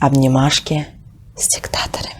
Обнимашки с диктаторами.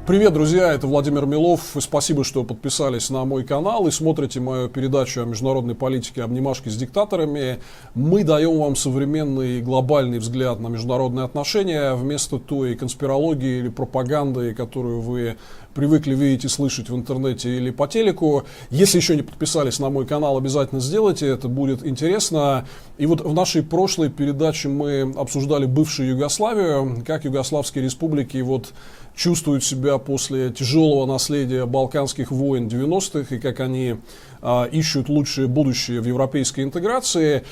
Привет, друзья, это Владимир Милов. Спасибо, что подписались на мой канал и смотрите мою передачу о международной политике «Обнимашки с диктаторами». Мы даем вам современный и глобальный взгляд на международные отношения вместо той конспирологии или пропаганды, которую вы привыкли видеть и слышать в интернете или по телеку. Если еще не подписались на мой канал, обязательно сделайте, это будет интересно. И вот в нашей прошлой передаче мы обсуждали бывшую Югославию, как югославские республики чувствуют себя после тяжелого наследия Балканских войн 90-х и как они ищут лучшее будущее в европейской интеграции.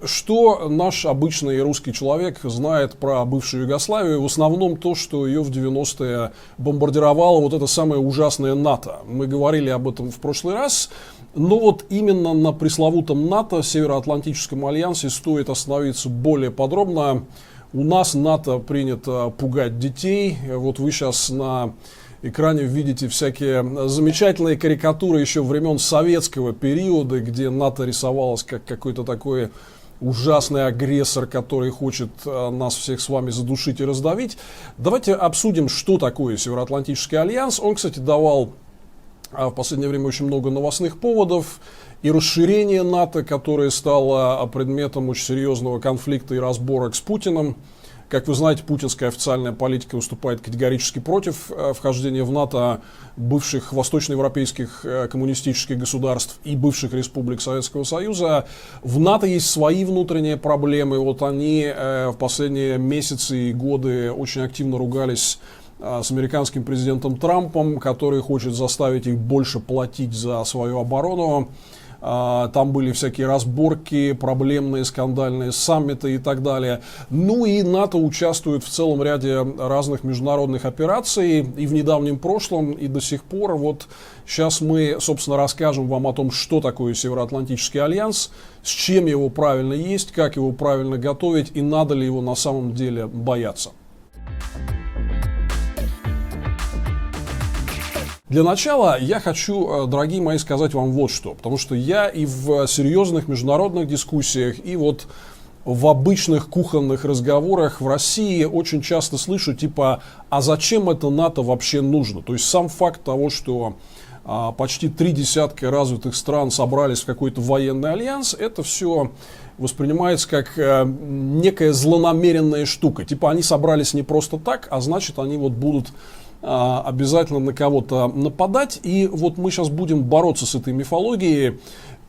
Что наш обычный русский человек знает про бывшую Югославию? В основном то, что ее в 90-е бомбардировало это самое ужасное НАТО. Мы говорили об этом в прошлый раз. Но именно на пресловутом НАТО, Североатлантическом альянсе, стоит остановиться более подробно. У нас НАТО принято пугать детей. Вы сейчас на экране видите всякие замечательные карикатуры еще времен советского периода, где НАТО рисовалось как какой-то такой ужасный агрессор, который хочет нас всех с вами задушить и раздавить. Давайте обсудим, что такое Североатлантический альянс. Он, кстати, давал в последнее время очень много новостных поводов. И расширение НАТО, которое стало предметом очень серьезного конфликта и разборок с Путиным. Как вы знаете, путинская официальная политика выступает категорически против вхождения в НАТО бывших восточноевропейских коммунистических государств и бывших республик Советского Союза. В НАТО есть свои внутренние проблемы. Они в последние месяцы и годы очень активно ругались с американским президентом Трампом, который хочет заставить их больше платить за свою оборону. Там были всякие разборки, проблемные, скандальные саммиты и так далее. И НАТО участвует в целом ряде разных международных операций и в недавнем прошлом, и до сих пор. Сейчас мы, собственно, расскажем вам о том, что такое Североатлантический альянс, с чем его правильно есть, как его правильно готовить и надо ли его на самом деле бояться. Для начала я хочу, дорогие мои, сказать вам вот что. Потому что я и в серьезных международных дискуссиях, и в обычных кухонных разговорах в России очень часто слышу а зачем это НАТО вообще нужно? То есть сам факт того, что почти 3 десятка развитых стран собрались в какой-то военный альянс, это все воспринимается как некая злонамеренная штука. Они собрались не просто так, а значит они будут обязательно на кого-то нападать. И мы сейчас будем бороться с этой мифологией.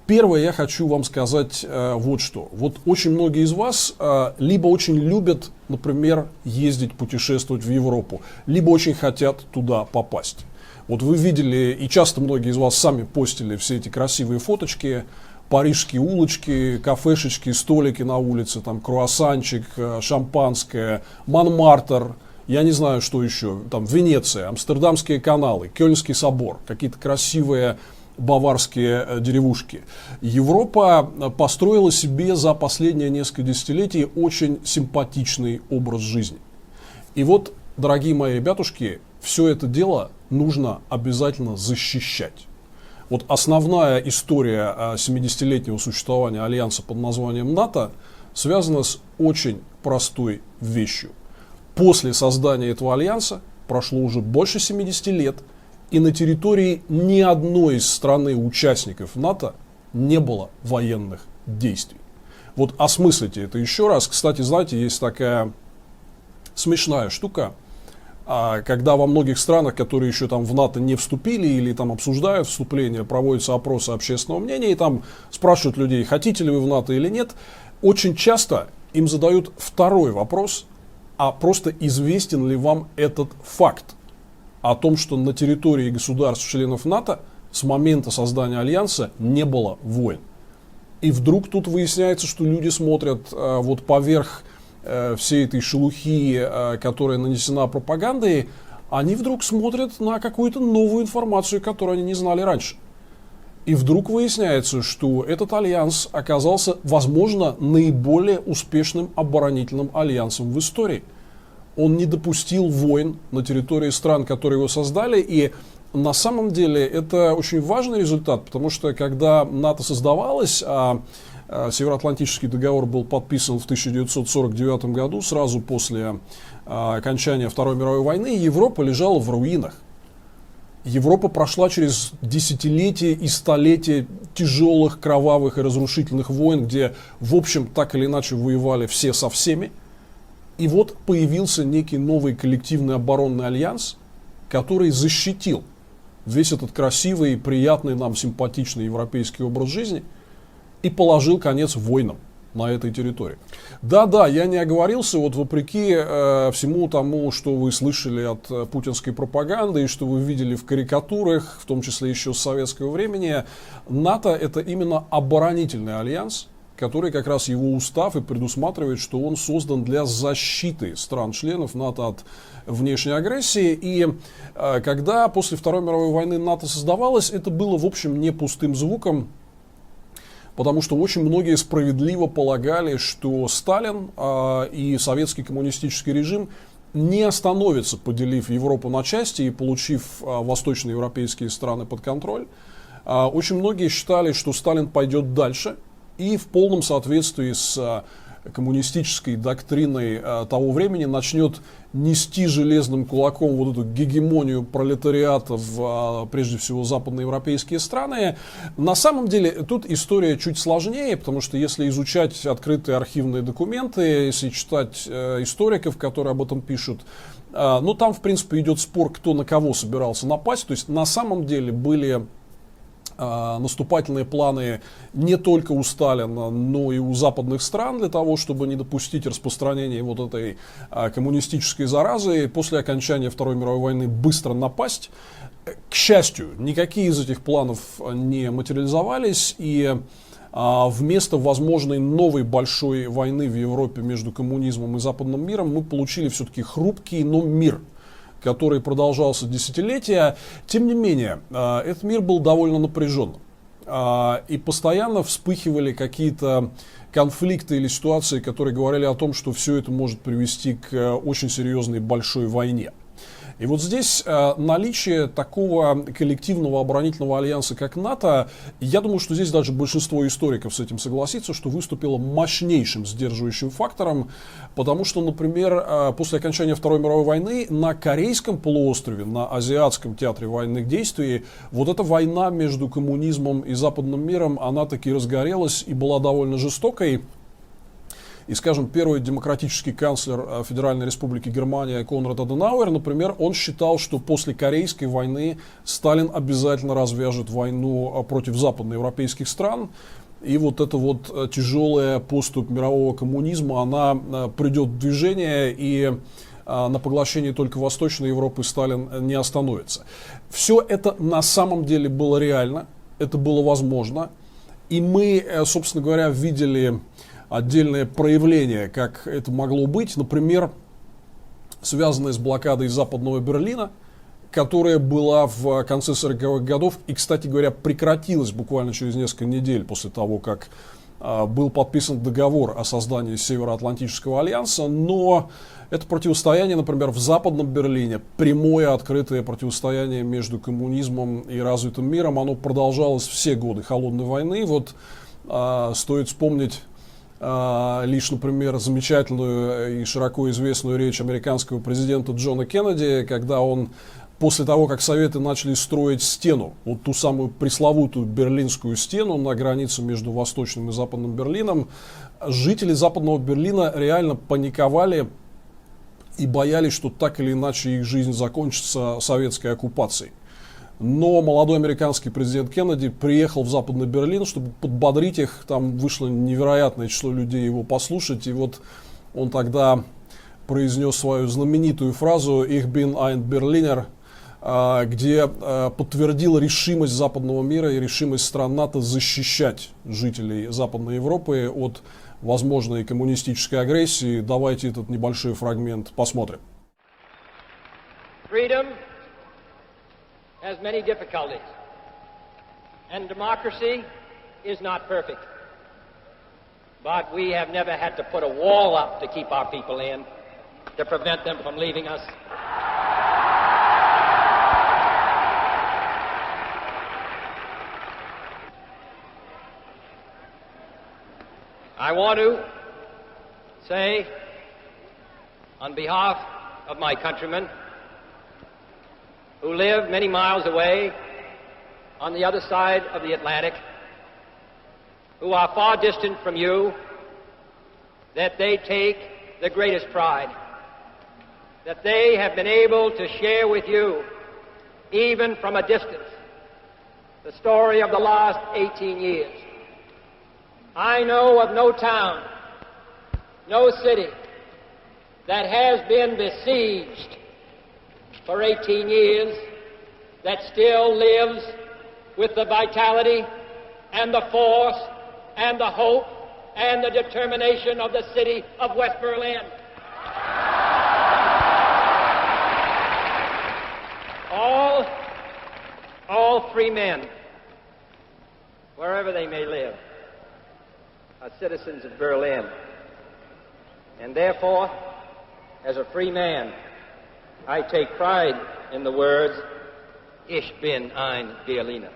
Первое, я хочу вам сказать вот что. Очень многие из вас либо очень любят, например, ездить, путешествовать в Европу, либо очень хотят туда попасть. Вы видели, и часто многие из вас сами постили все эти красивые фоточки, парижские улочки, кафешечки, столики на улице, круассанчик, шампанское, Монмартр. Я не знаю, что еще. Венеция, Амстердамские каналы, Кёльнский собор, какие-то красивые баварские деревушки. Европа построила себе за последние несколько десятилетий очень симпатичный образ жизни. И дорогие мои ребятушки, все это дело нужно обязательно защищать. Основная история 70-летнего существования альянса под названием НАТО связана с очень простой вещью. После создания этого альянса прошло уже больше 70 лет, И на территории ни одной из страны-участников НАТО не было военных действий. Вот осмыслите это еще раз. Кстати, знаете, есть такая смешная штука, когда во многих странах, которые еще там в НАТО не вступили или там обсуждают вступление, проводятся опросы общественного мнения, и там спрашивают людей, хотите ли вы в НАТО или нет, очень часто им задают второй вопрос, а просто известен ли вам этот факт о том, что на территории государств-членов НАТО с момента создания Альянса не было войн. И вдруг тут выясняется, что люди смотрят вот поверх всей этой шелухи, которая нанесена пропагандой, они вдруг смотрят на какую-то новую информацию, которую они не знали раньше. И вдруг выясняется, что этот альянс оказался, возможно, наиболее успешным оборонительным альянсом в истории. Он не допустил войн на территории стран, которые его создали, и на самом деле это очень важный результат, потому что когда НАТО создавалось, Североатлантический договор был подписан в 1949 году, сразу после окончания Второй мировой войны, Европа лежала в руинах. Европа прошла через десятилетия и столетия тяжелых, кровавых и разрушительных войн, где, в общем, так или иначе воевали все со всеми. И вот появился некий новый коллективный оборонный альянс, который защитил весь этот красивый, приятный нам, симпатичный европейский образ жизни и положил конец войнам на этой территории. Да, я не оговорился, вот вопреки всему тому, что вы слышали от путинской пропаганды и что вы видели в карикатурах, в том числе еще с советского времени, НАТО это именно оборонительный альянс, который как раз его устав и предусматривает, что он создан для защиты стран-членов НАТО от внешней агрессии. И когда после Второй мировой войны НАТО создавалось, это было, в общем, не пустым звуком, потому что очень многие справедливо полагали, что Сталин и советский коммунистический режим не остановятся, поделив Европу на части и получив восточноевропейские страны под контроль. Очень многие считали, что Сталин пойдет дальше и в полном соответствии с коммунистической доктриной того времени начнет нести железным кулаком вот эту гегемонию пролетариата в, прежде всего, западноевропейские страны. На самом деле, тут история чуть сложнее, потому что если изучать открытые архивные документы, если читать историков, которые об этом пишут, ну, там, в принципе, идет спор, кто на кого собирался напасть. То есть, на самом деле, были наступательные планы не только у Сталина, но и у западных стран для того, чтобы не допустить распространения вот этой коммунистической заразы. После окончания Второй мировой войны быстро напасть. К счастью, никакие из этих планов не материализовались, и вместо возможной новой большой войны в Европе между коммунизмом и западным миром мы получили все-таки хрупкий, но мир, который продолжался десятилетия. Тем не менее, этот мир был довольно напряженным. И постоянно вспыхивали какие-то конфликты или ситуации, которые говорили о том, что все это может привести к очень серьезной большой войне. И вот здесь наличие такого коллективного оборонительного альянса, как НАТО, я думаю, что здесь даже большинство историков с этим согласится, что выступило мощнейшим сдерживающим фактором, потому что, например, после окончания Второй мировой войны на Корейском полуострове, на Азиатском театре военных действий, вот эта война между коммунизмом и западным миром, она таки разгорелась и была довольно жестокой. И, скажем, первый демократический канцлер Федеральной Республики Германия Конрад Аденауэр, например, он считал, что после Корейской войны Сталин обязательно развяжет войну против западноевропейских стран. И вот эта вот тяжелая поступь мирового коммунизма, она придет в движение, и на поглощении только Восточной Европы Сталин не остановится. Все это на самом деле было реально, это было возможно. И мы, собственно говоря, видели отдельное проявление, как это могло быть, например, связанное с блокадой Западного Берлина, которая была в конце 40-х годов и, кстати говоря, прекратилась буквально через несколько недель после того, как был подписан договор о создании Североатлантического альянса, но это противостояние, например, в Западном Берлине, прямое открытое противостояние между коммунизмом и развитым миром, оно продолжалось все годы Холодной войны. Вот стоит вспомнить лишь, например, замечательную и широко известную речь американского президента Джона Кеннеди, когда он после того, как Советы начали строить стену, вот ту самую пресловутую Берлинскую стену на границе между Восточным и Западным Берлином, жители Западного Берлина реально паниковали и боялись, что так или иначе их жизнь закончится советской оккупацией. Но молодой американский президент Кеннеди приехал в Западный Берлин, чтобы подбодрить их. Там вышло невероятное число людей его послушать. И вот он тогда произнес свою знаменитую фразу «Ich bin ein Berliner», где подтвердил решимость западного мира и решимость стран НАТО защищать жителей Западной Европы от возможной коммунистической агрессии. Давайте этот небольшой фрагмент посмотрим. Freedom has many difficulties, and democracy is not perfect. But we have never had to put a wall up to keep our people in, to prevent them from leaving us. I want to say, on behalf of my countrymen who live many miles away on the other side of the Atlantic, who are far distant from you, that they take the greatest pride, that they have been able to share with you, even from a distance, the story of the last 18 years. I know of no town, no city that has been besieged for 18 years that still lives with the vitality and the force and the hope and the determination of the city of West Berlin. All free men, wherever they may live, are citizens of Berlin. And therefore, as a free man, I take pride in the words, Ich bin ein Berliner.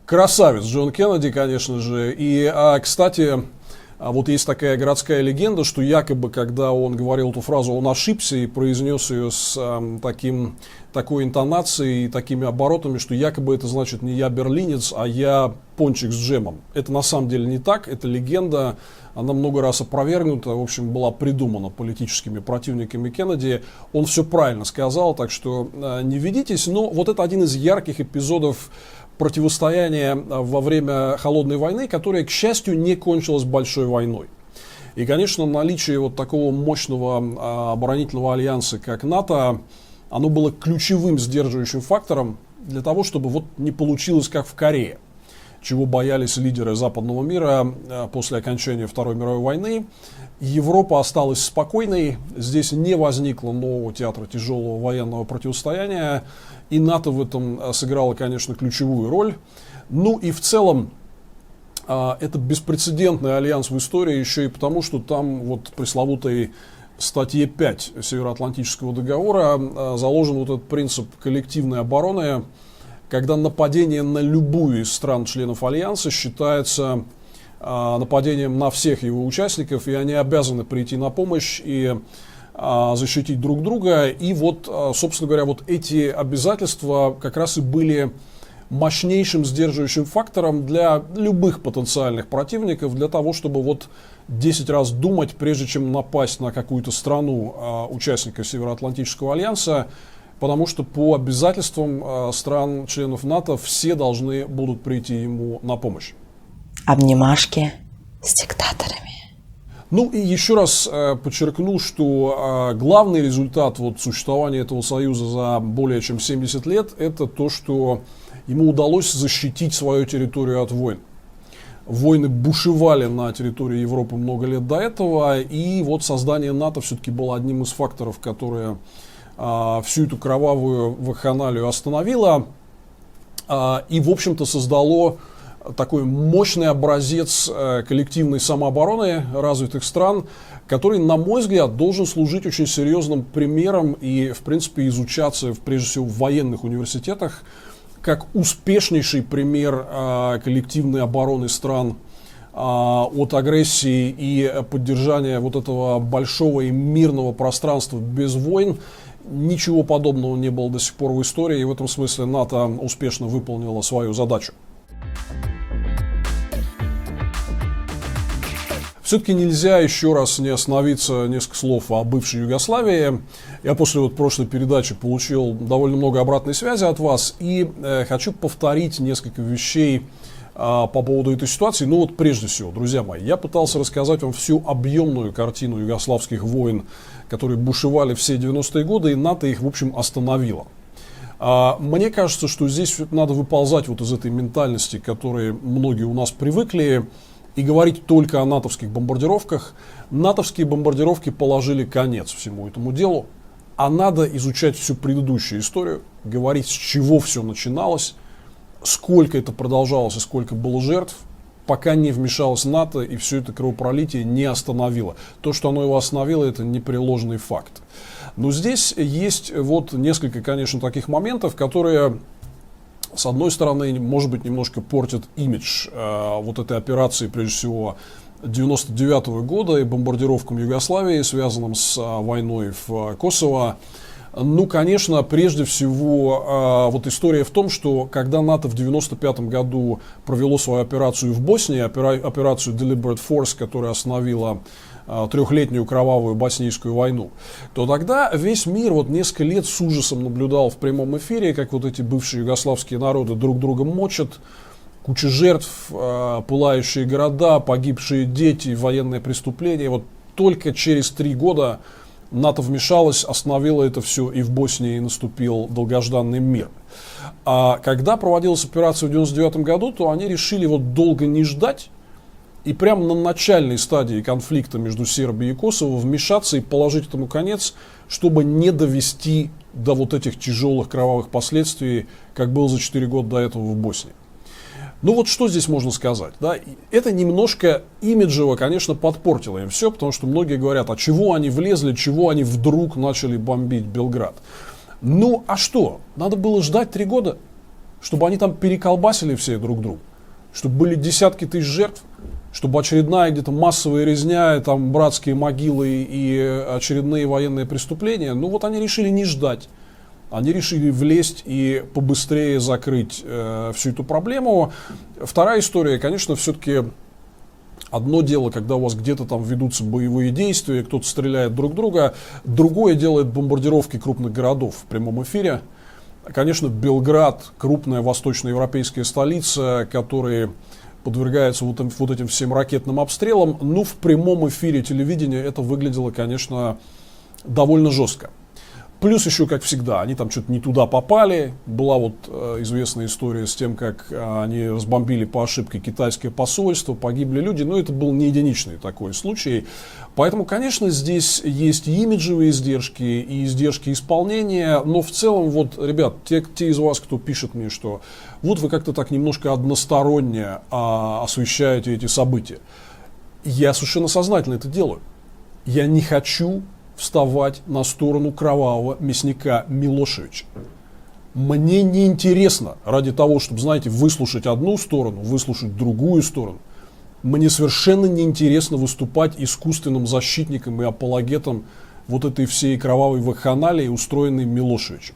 Красавец Джон Кеннеди, конечно же. И, кстати, вот есть такая городская легенда, что якобы, когда он говорил эту фразу, он ошибся и произнес ее с такой интонацией и такими оборотами, что якобы это значит не я берлинец, а я пончик с джемом. Это на самом деле не так, это легенда, она много раз опровергнута, в общем, была придумана политическими противниками Кеннеди. Он все правильно сказал, так что не ведитесь. Но вот это один из ярких эпизодов противостояния во время Холодной войны, которое, к счастью, не кончилось большой войной. И, конечно, наличие вот такого мощного оборонительного альянса, как НАТО, оно было ключевым сдерживающим фактором для того, чтобы вот не получилось, как в Корее, чего боялись лидеры западного мира после окончания Второй мировой войны. Европа осталась спокойной, здесь не возникло нового театра тяжелого военного противостояния, и НАТО в этом сыграло, конечно, ключевую роль. Ну и в целом это беспрецедентный альянс в истории еще и потому, что там вот в пресловутой статье 5 Североатлантического договора заложен вот этот принцип коллективной обороны, когда нападение на любую из стран-членов альянса считается нападением на всех его участников, и они обязаны прийти на помощь и защитить друг друга. И вот, собственно говоря, вот эти обязательства как раз и были мощнейшим сдерживающим фактором для любых потенциальных противников, для того, чтобы вот 10 раз думать, прежде чем напасть на какую-то страну участника Североатлантического альянса, потому что по обязательствам стран-членов НАТО все должны будут прийти ему на помощь. Обнимашки с диктаторами. Ну и еще раз подчеркну, что главный результат вот существования этого союза за более чем 70 лет, это то, что ему удалось защитить свою территорию от войн. Войны бушевали на территории Европы много лет до этого, и вот создание НАТО все-таки было одним из факторов, которые всю эту кровавую вакханалию остановило и, в общем-то, создало такой мощный образец коллективной самообороны развитых стран, который, на мой взгляд, должен служить очень серьезным примером и, в принципе, изучаться, прежде всего, в военных университетах, как успешнейший пример коллективной обороны стран от агрессии и поддержания вот этого большого и мирного пространства без войн. Ничего подобного не было до сих пор в истории, и в этом смысле НАТО успешно выполнило свою задачу. Все-таки нельзя еще раз не остановиться, несколько слов о бывшей Югославии. Я после прошлой передачи получил довольно много обратной связи от вас и хочу повторить несколько вещей по поводу этой ситуации. Ну вот прежде всего, друзья мои, я пытался рассказать вам всю объемную картину югославских войн, которые бушевали все 90-е годы, и НАТО их, в общем, остановило. Мне кажется, что здесь надо выползать вот из этой ментальности, к которой многие у нас привыкли, и говорить только о натовских бомбардировках. Натовские бомбардировки положили конец всему этому делу, а надо изучать всю предыдущую историю, говорить, с чего все начиналось, сколько это продолжалось и сколько было жертв, пока не вмешалась НАТО и все это кровопролитие не остановило. То, что оно его остановило, это непреложный факт. Но здесь есть вот несколько, конечно, таких моментов, которые, с одной стороны, может быть, немножко портят имидж вот этой операции, прежде всего, 99-го года и бомбардировкам Югославии, связанным с войной в Косово. Ну, конечно, прежде всего, вот история в том, что когда НАТО в 95-м году провело свою операцию в Боснии, операцию Deliberate Force, которая остановила трехлетнюю кровавую боснийскую войну, то тогда весь мир вот несколько лет с ужасом наблюдал в прямом эфире, как вот эти бывшие югославские народы друг друга мочат, куча жертв, пылающие города, погибшие дети, военные преступления. Вот только через 3 года НАТО вмешалось, остановило это все, и в Боснии наступил долгожданный мир. А когда проводилась операция в 1999 году, то они решили вот долго не ждать и прямо на начальной стадии конфликта между Сербией и Косово вмешаться и положить этому конец, чтобы не довести до вот этих тяжелых кровавых последствий, как было за 4 года до этого в Боснии. Ну вот что здесь можно сказать, да? Это немножко имиджево, конечно, подпортило им все, потому что многие говорят, а чего они влезли, чего они вдруг начали бомбить Белград. Ну а что, надо было ждать 3 года, чтобы они там переколбасили все друг друга, чтобы были десятки тысяч жертв, чтобы очередная где-то массовая резня, там братские могилы и очередные военные преступления. Ну вот они решили не ждать. Они решили влезть и побыстрее закрыть всю эту проблему. Вторая история, конечно, все-таки одно дело, когда у вас где-то там ведутся боевые действия, кто-то стреляет друг в друга. Другое дело — это бомбардировки крупных городов в прямом эфире. Конечно, Белград — крупная восточноевропейская столица, которая подвергается вот этим всем ракетным обстрелам. Но в прямом эфире телевидения это выглядело, конечно, довольно жестко. Плюс еще, как всегда, они там что-то не туда попали. Была вот известная история с тем, как они разбомбили по ошибке китайское посольство, погибли люди. Но это был не единичный такой случай. Поэтому, конечно, здесь есть и имиджевые издержки, и издержки исполнения. Но в целом, вот, ребят, те из вас, кто пишет мне, что вот вы как-то так немножко односторонне освещаете эти события. Я совершенно сознательно это делаю. Я не хочу вставать на сторону кровавого мясника Милошевича. Мне не интересно ради того, чтобы, знаете, выслушать одну сторону, выслушать другую сторону. Мне совершенно не интересно выступать искусственным защитником и апологетом вот этой всей кровавой вакханалии, устроенной Милошевичем.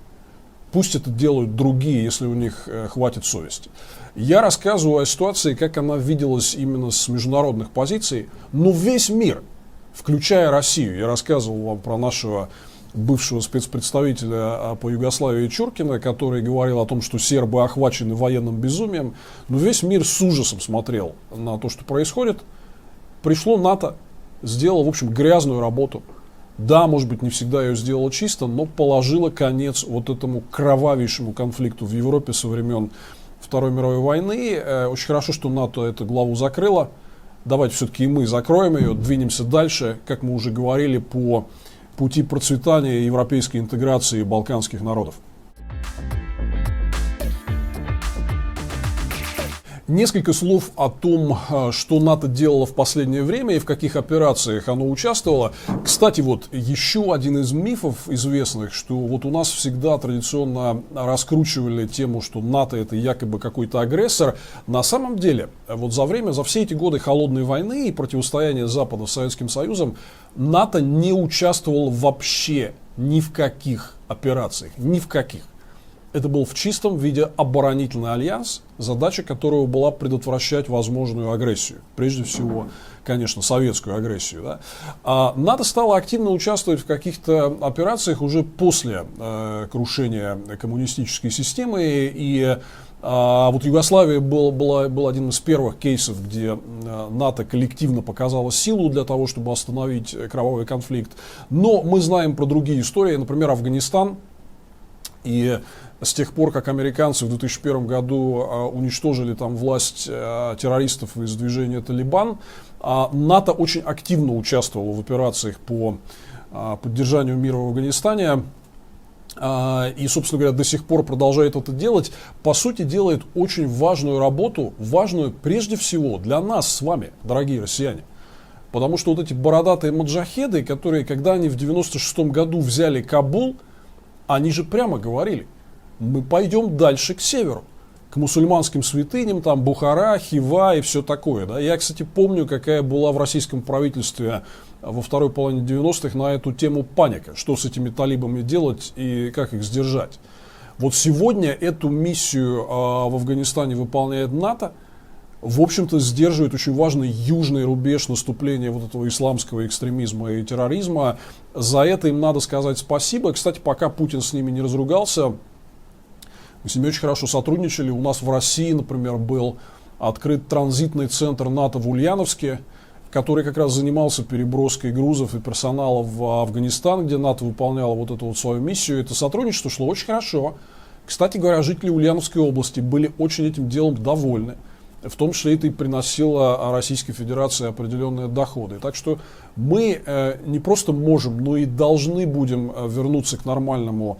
Пусть это делают другие, если у них хватит совести. Я рассказываю о ситуации, как она виделась именно с международных позиций, но весь мир, включая Россию. Я рассказывал вам про нашего бывшего спецпредставителя по Югославии Чуркина, который говорил о том, что сербы охвачены военным безумием. Но весь мир с ужасом смотрел на то, что происходит. Пришло НАТО, сделало, в общем, грязную работу. Да, может быть, не всегда ее сделало чисто, но положило конец вот этому кровавейшему конфликту в Европе со времен Второй мировой войны. Очень хорошо, что НАТО эту главу закрыло. Давайте все-таки и мы закроем ее, двинемся дальше, как мы уже говорили, по пути процветания европейской интеграции балканских народов. Несколько слов о том, что НАТО делало в последнее время и в каких операциях оно участвовало. Кстати, вот еще один из мифов известных, что вот у нас всегда традиционно раскручивали тему, что НАТО это якобы какой-то агрессор. На самом деле, вот за все эти годы холодной войны и противостояния Запада с Советским Союзом, НАТО не участвовало вообще ни в каких операциях, ни в каких. Это был в чистом виде оборонительный альянс, задача которого была предотвращать возможную агрессию. Прежде всего, конечно, советскую агрессию. Да? А НАТО стало активно участвовать в каких-то операциях уже после крушения коммунистической системы. И вот Югославия был один из первых кейсов, где НАТО коллективно показало силу для того, чтобы остановить кровавый конфликт. Но мы знаем про другие истории, например, Афганистан. И с тех пор, как американцы в 2001 году уничтожили там власть террористов из движения «Талибан», НАТО очень активно участвовало в операциях по поддержанию мира в Афганистане. И, собственно говоря, до сих пор продолжает это делать. По сути, делает очень важную работу, важную прежде всего для нас с вами, дорогие россияне. Потому что вот эти бородатые маджахеды, которые, когда они в 1996 году взяли Кабул, они же прямо говорили: мы пойдем дальше к северу, к мусульманским святыням, там Бухара, Хива и все такое. Да? Я, кстати, помню, какая была в российском правительстве во второй половине 90-х на эту тему паника, что с этими талибами делать и как их сдержать. Вот сегодня эту миссию в Афганистане выполняет НАТО, в общем-то сдерживает очень важный южный рубеж наступления вот этого исламского экстремизма и терроризма. За это им надо сказать спасибо. Кстати, пока Путин с ними не разругался, мы с ними очень хорошо сотрудничали. У нас в России, например, был открыт транзитный центр НАТО в Ульяновске, который как раз занимался переброской грузов и персонала в Афганистан, где НАТО выполняло вот эту вот свою миссию. Это сотрудничество шло очень хорошо. Кстати говоря, жители Ульяновской области были очень этим делом довольны. В том числе это и приносило Российской Федерации определенные доходы. Так что мы не просто можем, но и должны будем вернуться к нормальному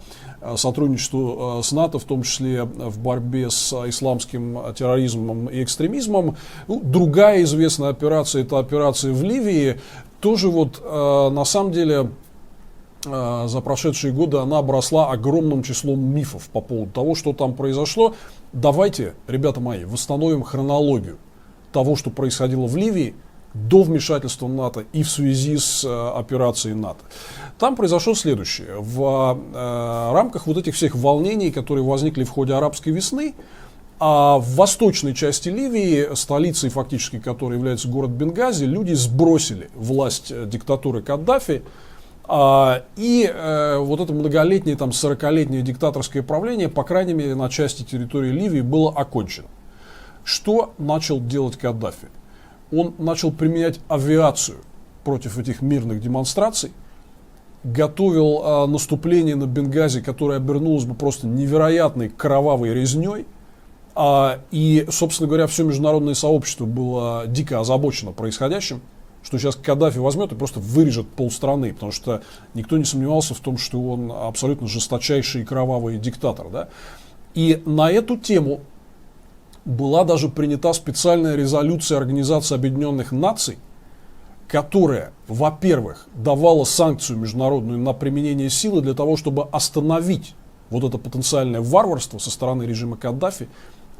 сотрудничеству с НАТО, в том числе в борьбе с исламским терроризмом и экстремизмом. Ну, другая известная операция — это операция в Ливии. Тоже вот на самом деле за прошедшие годы она обросла огромным числом мифов по поводу того, что там произошло. Давайте, ребята мои, восстановим хронологию того, что происходило в Ливии до вмешательства НАТО и в связи с операцией НАТО. Там произошло следующее. В рамках вот этих всех волнений, которые возникли в ходе арабской весны, в восточной части Ливии, столицей фактически которой является город Бенгази, люди сбросили власть диктатуры Каддафи. И вот это многолетнее, там, 40-летнее диктаторское правление, по крайней мере, на части территории Ливии было окончено. Что начал делать Каддафи? Он начал применять авиацию против этих мирных демонстраций, готовил наступление на Бенгази, которое обернулось бы просто невероятной кровавой резней. И, собственно говоря, все международное сообщество было дико озабочено происходящим, что сейчас Каддафи возьмет и просто вырежет полстраны, потому что никто не сомневался в том, что он абсолютно жесточайший и кровавый диктатор. Да? И на эту тему была даже принята специальная резолюция Организации Объединенных Наций, которая, во-первых, давала санкцию международную на применение силы для того, чтобы остановить вот это потенциальное варварство со стороны режима Каддафи,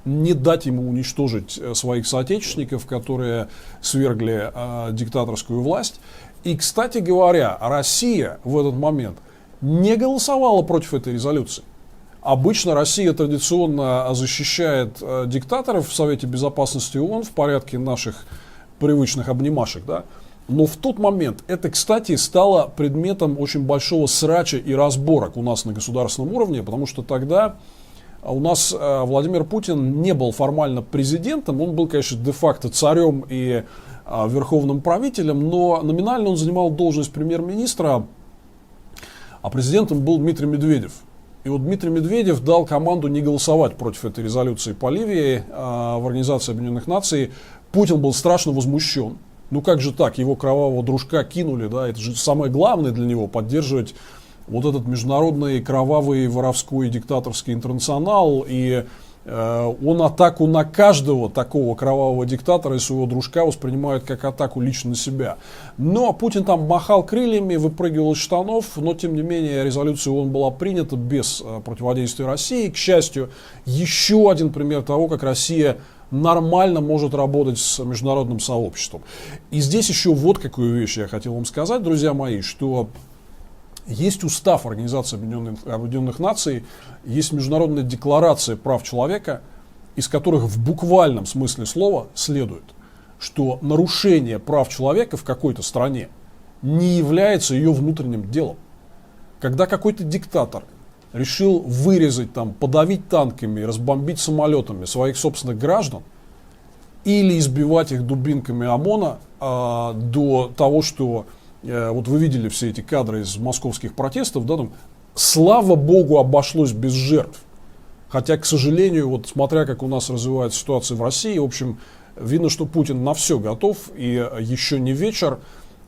не дать ему уничтожить своих соотечественников, которые свергли диктаторскую власть. И, кстати говоря, Россия в этот момент не голосовала против этой резолюции. Обычно Россия традиционно защищает диктаторов в Совете Безопасности ООН в порядке наших привычных обнимашек, да? Но в тот момент это, кстати, стало предметом очень большого срача и разборок у нас на государственном уровне, потому что тогда у нас Владимир Путин не был формально президентом, он был, конечно, де-факто царем и верховным правителем, но номинально он занимал должность премьер-министра, а президентом был Дмитрий Медведев. И вот Дмитрий Медведев дал команду не голосовать против этой резолюции по Ливии в Организации Объединенных Наций. Путин был страшно возмущен. Ну как же так, его кровавого дружка кинули, да, это же самое главное для него — поддерживать вот этот международный кровавый воровской диктаторский интернационал. И Он атаку на каждого такого кровавого диктатора и своего дружка воспринимает как атаку лично на себя. Но Путин там махал крыльями, выпрыгивал из штанов, но тем не менее резолюция ООН была принята без противодействия России. К счастью, еще один пример того, как Россия нормально может работать с международным сообществом. И здесь еще вот какую вещь я хотел вам сказать, друзья мои, что есть устав Организации Объединенных Наций, есть международная декларация прав человека, из которых в буквальном смысле слова следует, что нарушение прав человека в какой-то стране не является ее внутренним делом. Когда какой-то диктатор решил вырезать, там, подавить танками, разбомбить самолетами своих собственных граждан или избивать их дубинками ОМОНа до того, что вот вы видели все эти кадры из московских протестов, да, там, слава богу, обошлось без жертв. Хотя, к сожалению, вот смотря как у нас развивается ситуация в России, в общем, видно, что Путин на все готов, и еще не вечер,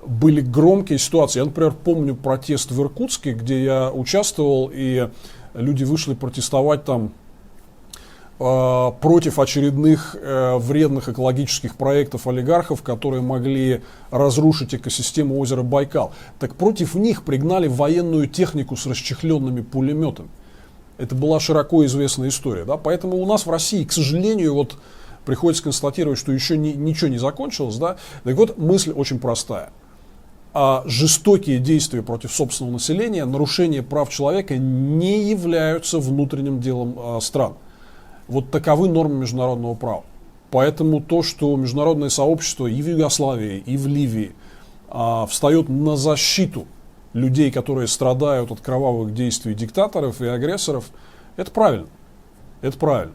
были громкие ситуации. Я, например, помню протест в Иркутске, где я участвовал, и люди вышли протестовать там против очередных вредных экологических проектов олигархов, которые могли разрушить экосистему озера Байкал. Так против них пригнали военную технику с расчехленными пулеметами. Это была широко известная история. Да? Поэтому у нас в России, к сожалению, вот приходится констатировать, что еще ничего не закончилось. Да? Так вот, мысль очень простая. Жестокие действия против собственного населения, нарушение прав человека не являются внутренним делом стран. Вот таковы нормы международного права. Поэтому то, что международное сообщество и в Югославии, и в Ливии встает на защиту людей, которые страдают от кровавых действий диктаторов и агрессоров, это правильно. Это правильно.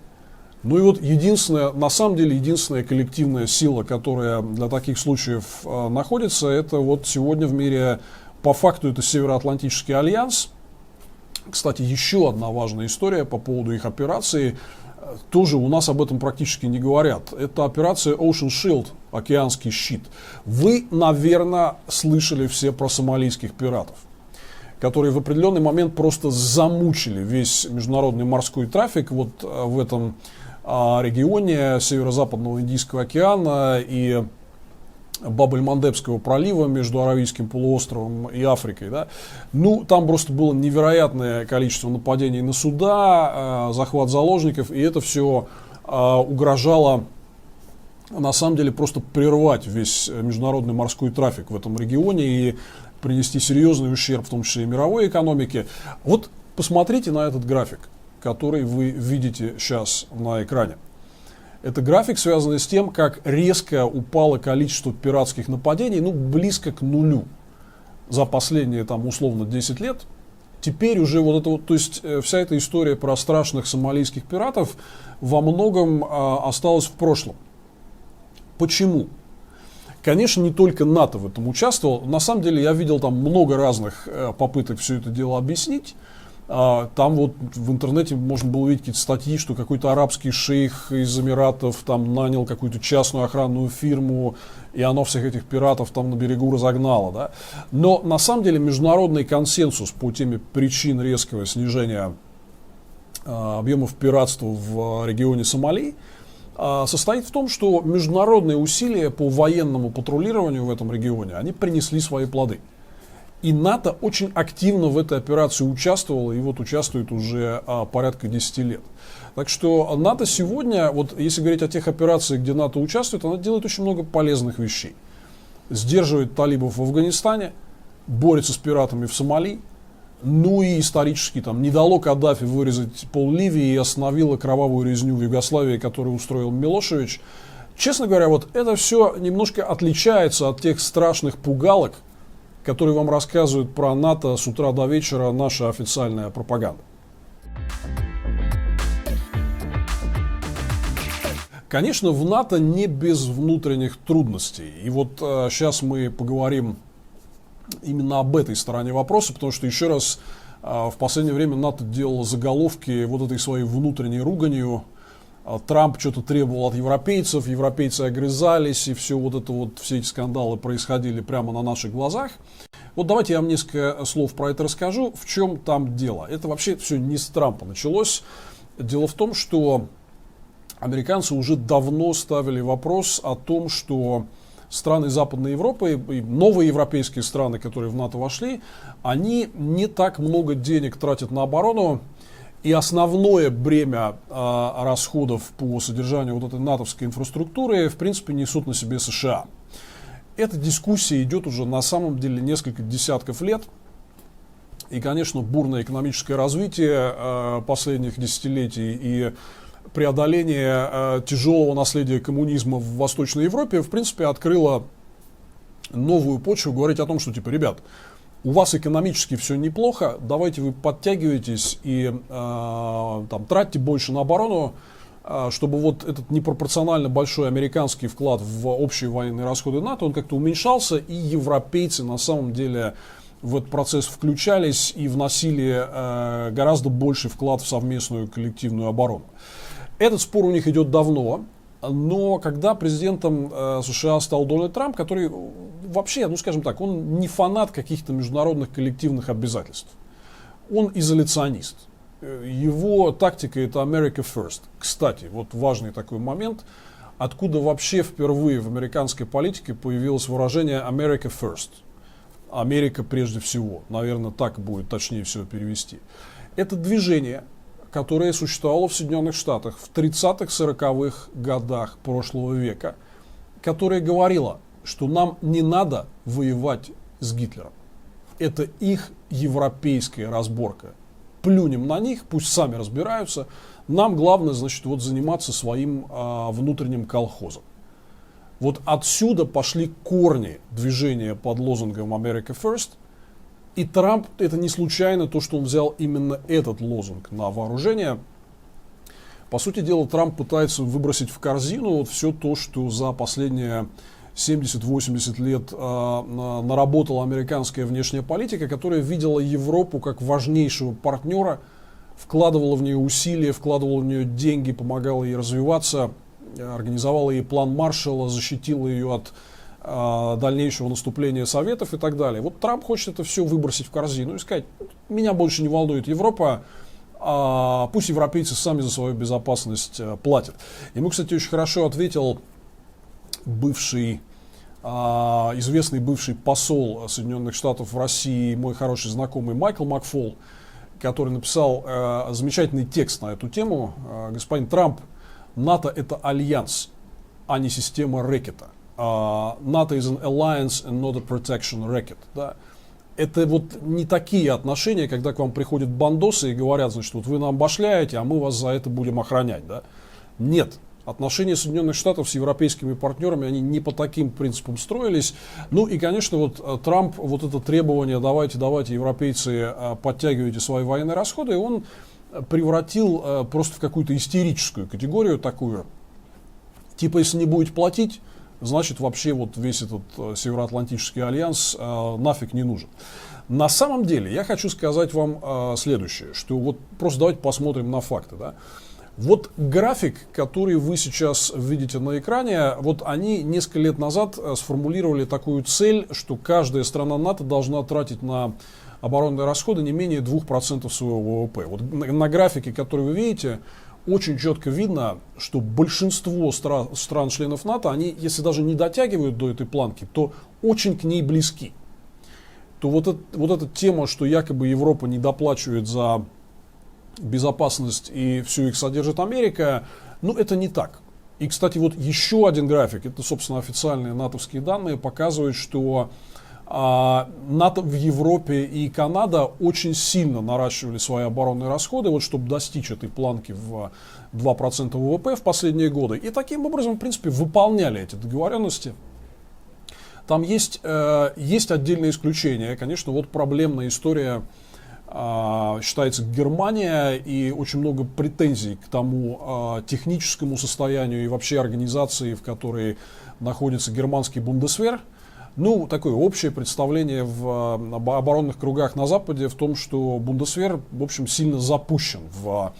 Ну и вот единственная, на самом деле, единственная коллективная сила, которая для таких случаев находится, это вот сегодня в мире, по факту, это Североатлантический альянс. Кстати, еще одна важная история по поводу их операции. Тоже у нас об этом практически не говорят. Это операция Ocean Shield, океанский щит. Вы, наверное, слышали все про сомалийских пиратов, которые в определенный момент просто замучили весь международный морской трафик вот в этом регионе северо-западного Индийского океана и Баб-эль-Мандебского пролива между Аравийским полуостровом и Африкой. Да? Ну, там просто было невероятное количество нападений на суда, захват заложников, и это все угрожало, на самом деле, просто прервать весь международный морской трафик в этом регионе и принести серьезный ущерб, в том числе и мировой экономике. Вот посмотрите на этот график, который вы видите сейчас на экране. Это график, связанный с тем, как резко упало количество пиратских нападений, ну, близко к нулю за последние, там, условно, 10 лет. Теперь уже вот это вот, то есть вся эта история про страшных сомалийских пиратов во многом осталась в прошлом. Почему? Конечно, не только НАТО в этом участвовал. На самом деле я видел там много разных попыток все это дело объяснить. Там вот в интернете можно было увидеть какие-то статьи, что какой-то арабский шейх из Эмиратов там нанял какую-то частную охранную фирму, и оно всех этих пиратов там на берегу разогнало. Да? Но на самом деле международный консенсус по теме причин резкого снижения объемов пиратства в регионе Сомали состоит в том, что международные усилия по военному патрулированию в этом регионе, они принесли свои плоды. И НАТО очень активно в этой операции участвовало, и вот участвует уже порядка 10 лет. Так что НАТО сегодня, вот если говорить о тех операциях, где НАТО участвует, она делает очень много полезных вещей. Сдерживает талибов в Афганистане, борется с пиратами в Сомали, ну и исторически там не дало Каддафи вырезать пол Ливии и остановило кровавую резню в Югославии, которую устроил Милошевич. Честно говоря, вот это все немножко отличается от тех страшных пугалок, которые вам рассказывают про НАТО с утра до вечера наша официальная пропаганда. Конечно, в НАТО не без внутренних трудностей. И вот сейчас мы поговорим именно об этой стороне вопроса, потому что, еще раз, в последнее время НАТО делало заголовки вот этой своей внутренней руганью. Трамп что-то требовал от европейцев, европейцы огрызались, и все вот это вот, все эти скандалы происходили прямо на наших глазах. Вот давайте я вам несколько слов про это расскажу. В чем там дело? Это вообще все не с Трампа началось. Дело в том, что американцы уже давно ставили вопрос о том, что страны Западной Европы и новые европейские страны, которые в НАТО вошли, они не так много денег тратят на оборону, и основное бремя расходов по содержанию вот этой натовской инфраструктуры, в принципе, несут на себе США. Эта дискуссия идет уже на самом деле несколько десятков лет. И, конечно, бурное экономическое развитие последних десятилетий и преодоление тяжелого наследия коммунизма в Восточной Европе, в принципе, открыло новую почву говорить о том, что, типа, ребят, у вас экономически все неплохо, давайте вы подтягиваетесь и там, тратьте больше на оборону, чтобы вот этот непропорционально большой американский вклад в общие военные расходы НАТО, он как-то уменьшался, и европейцы на самом деле в этот процесс включались и вносили гораздо больший вклад в совместную коллективную оборону. Этот спор у них идет давно, но когда президентом США стал Дональд Трамп, который вообще, ну скажем так, он не фанат каких-то международных коллективных обязательств. Он изоляционист. Его тактика — это America First. Кстати, вот важный такой момент, откуда вообще впервые в американской политике появилось выражение America First. Америка прежде всего. Наверное, так будет точнее все перевести. Это движение, которое существовало в Соединенных Штатах в 30-х, 40-х годах прошлого века, которое говорило, что нам не надо воевать с Гитлером. Это их европейская разборка. Плюнем на них, пусть сами разбираются. Нам главное, значит, вот заниматься своим внутренним колхозом. Вот отсюда пошли корни движения под лозунгом America First. И Трамп, это не случайно то, что он взял именно этот лозунг на вооружение. По сути дела, Трамп пытается выбросить в корзину вот все то, что за последние 70-80 лет наработала американская внешняя политика, которая видела Европу как важнейшего партнера, вкладывала в нее усилия, вкладывала в нее деньги, помогала ей развиваться, организовала ей план Маршалла, защитила ее от дальнейшего наступления Советов и так далее. Вот Трамп хочет это все выбросить в корзину и сказать: меня больше не волнует Европа, пусть европейцы сами за свою безопасность платят. Ему, кстати, очень хорошо ответил известный бывший посол Соединенных Штатов в России, мой хороший знакомый Майкл Макфол, который написал замечательный текст на эту тему. Господин Трамп, НАТО — это альянс, а не система рэкета. НАТО is an alliance and not a protection racket. Да? Это вот не такие отношения, когда к вам приходят бандосы и говорят, значит, вот вы нам башляете, а мы вас за это будем охранять. Да? Нет. Отношения Соединенных Штатов с европейскими партнерами, они не по таким принципам строились. Ну и, конечно, вот Трамп, вот это требование: давайте, европейцы, подтягивайте свои военные расходы, он превратил просто в какую-то истерическую категорию такую. Типа, если не будете платить, значит, вообще вот весь этот Североатлантический альянс нафиг не нужен. На самом деле, я хочу сказать вам следующее, что вот просто давайте посмотрим на факты. Да? Вот график, который вы сейчас видите на экране, вот они несколько лет назад сформулировали такую цель, что каждая страна НАТО должна тратить на оборонные расходы не менее 2% своего ВВП. Вот на графике, который вы видите, очень четко видно, что большинство стран-членов НАТО, они, если даже не дотягивают до этой планки, то очень к ней близки. То вот эта тема, что якобы Европа не доплачивает за безопасность и все их содержит Америка, ну это не так. И, кстати, вот еще один график, это, собственно, официальные натовские данные, показывают, что НАТО в Европе и Канада очень сильно наращивали свои оборонные расходы, вот, чтобы достичь этой планки в 2% ВВП в последние годы. И таким образом, в принципе, выполняли эти договоренности. Там есть отдельные исключения. Конечно, вот проблемная история считается Германия, и очень много претензий к тому техническому состоянию и вообще организации, в которой находится германский Бундесвер. Ну, такое общее представление в оборонных кругах на Западе в том, что Бундесвер, в общем, сильно запущен в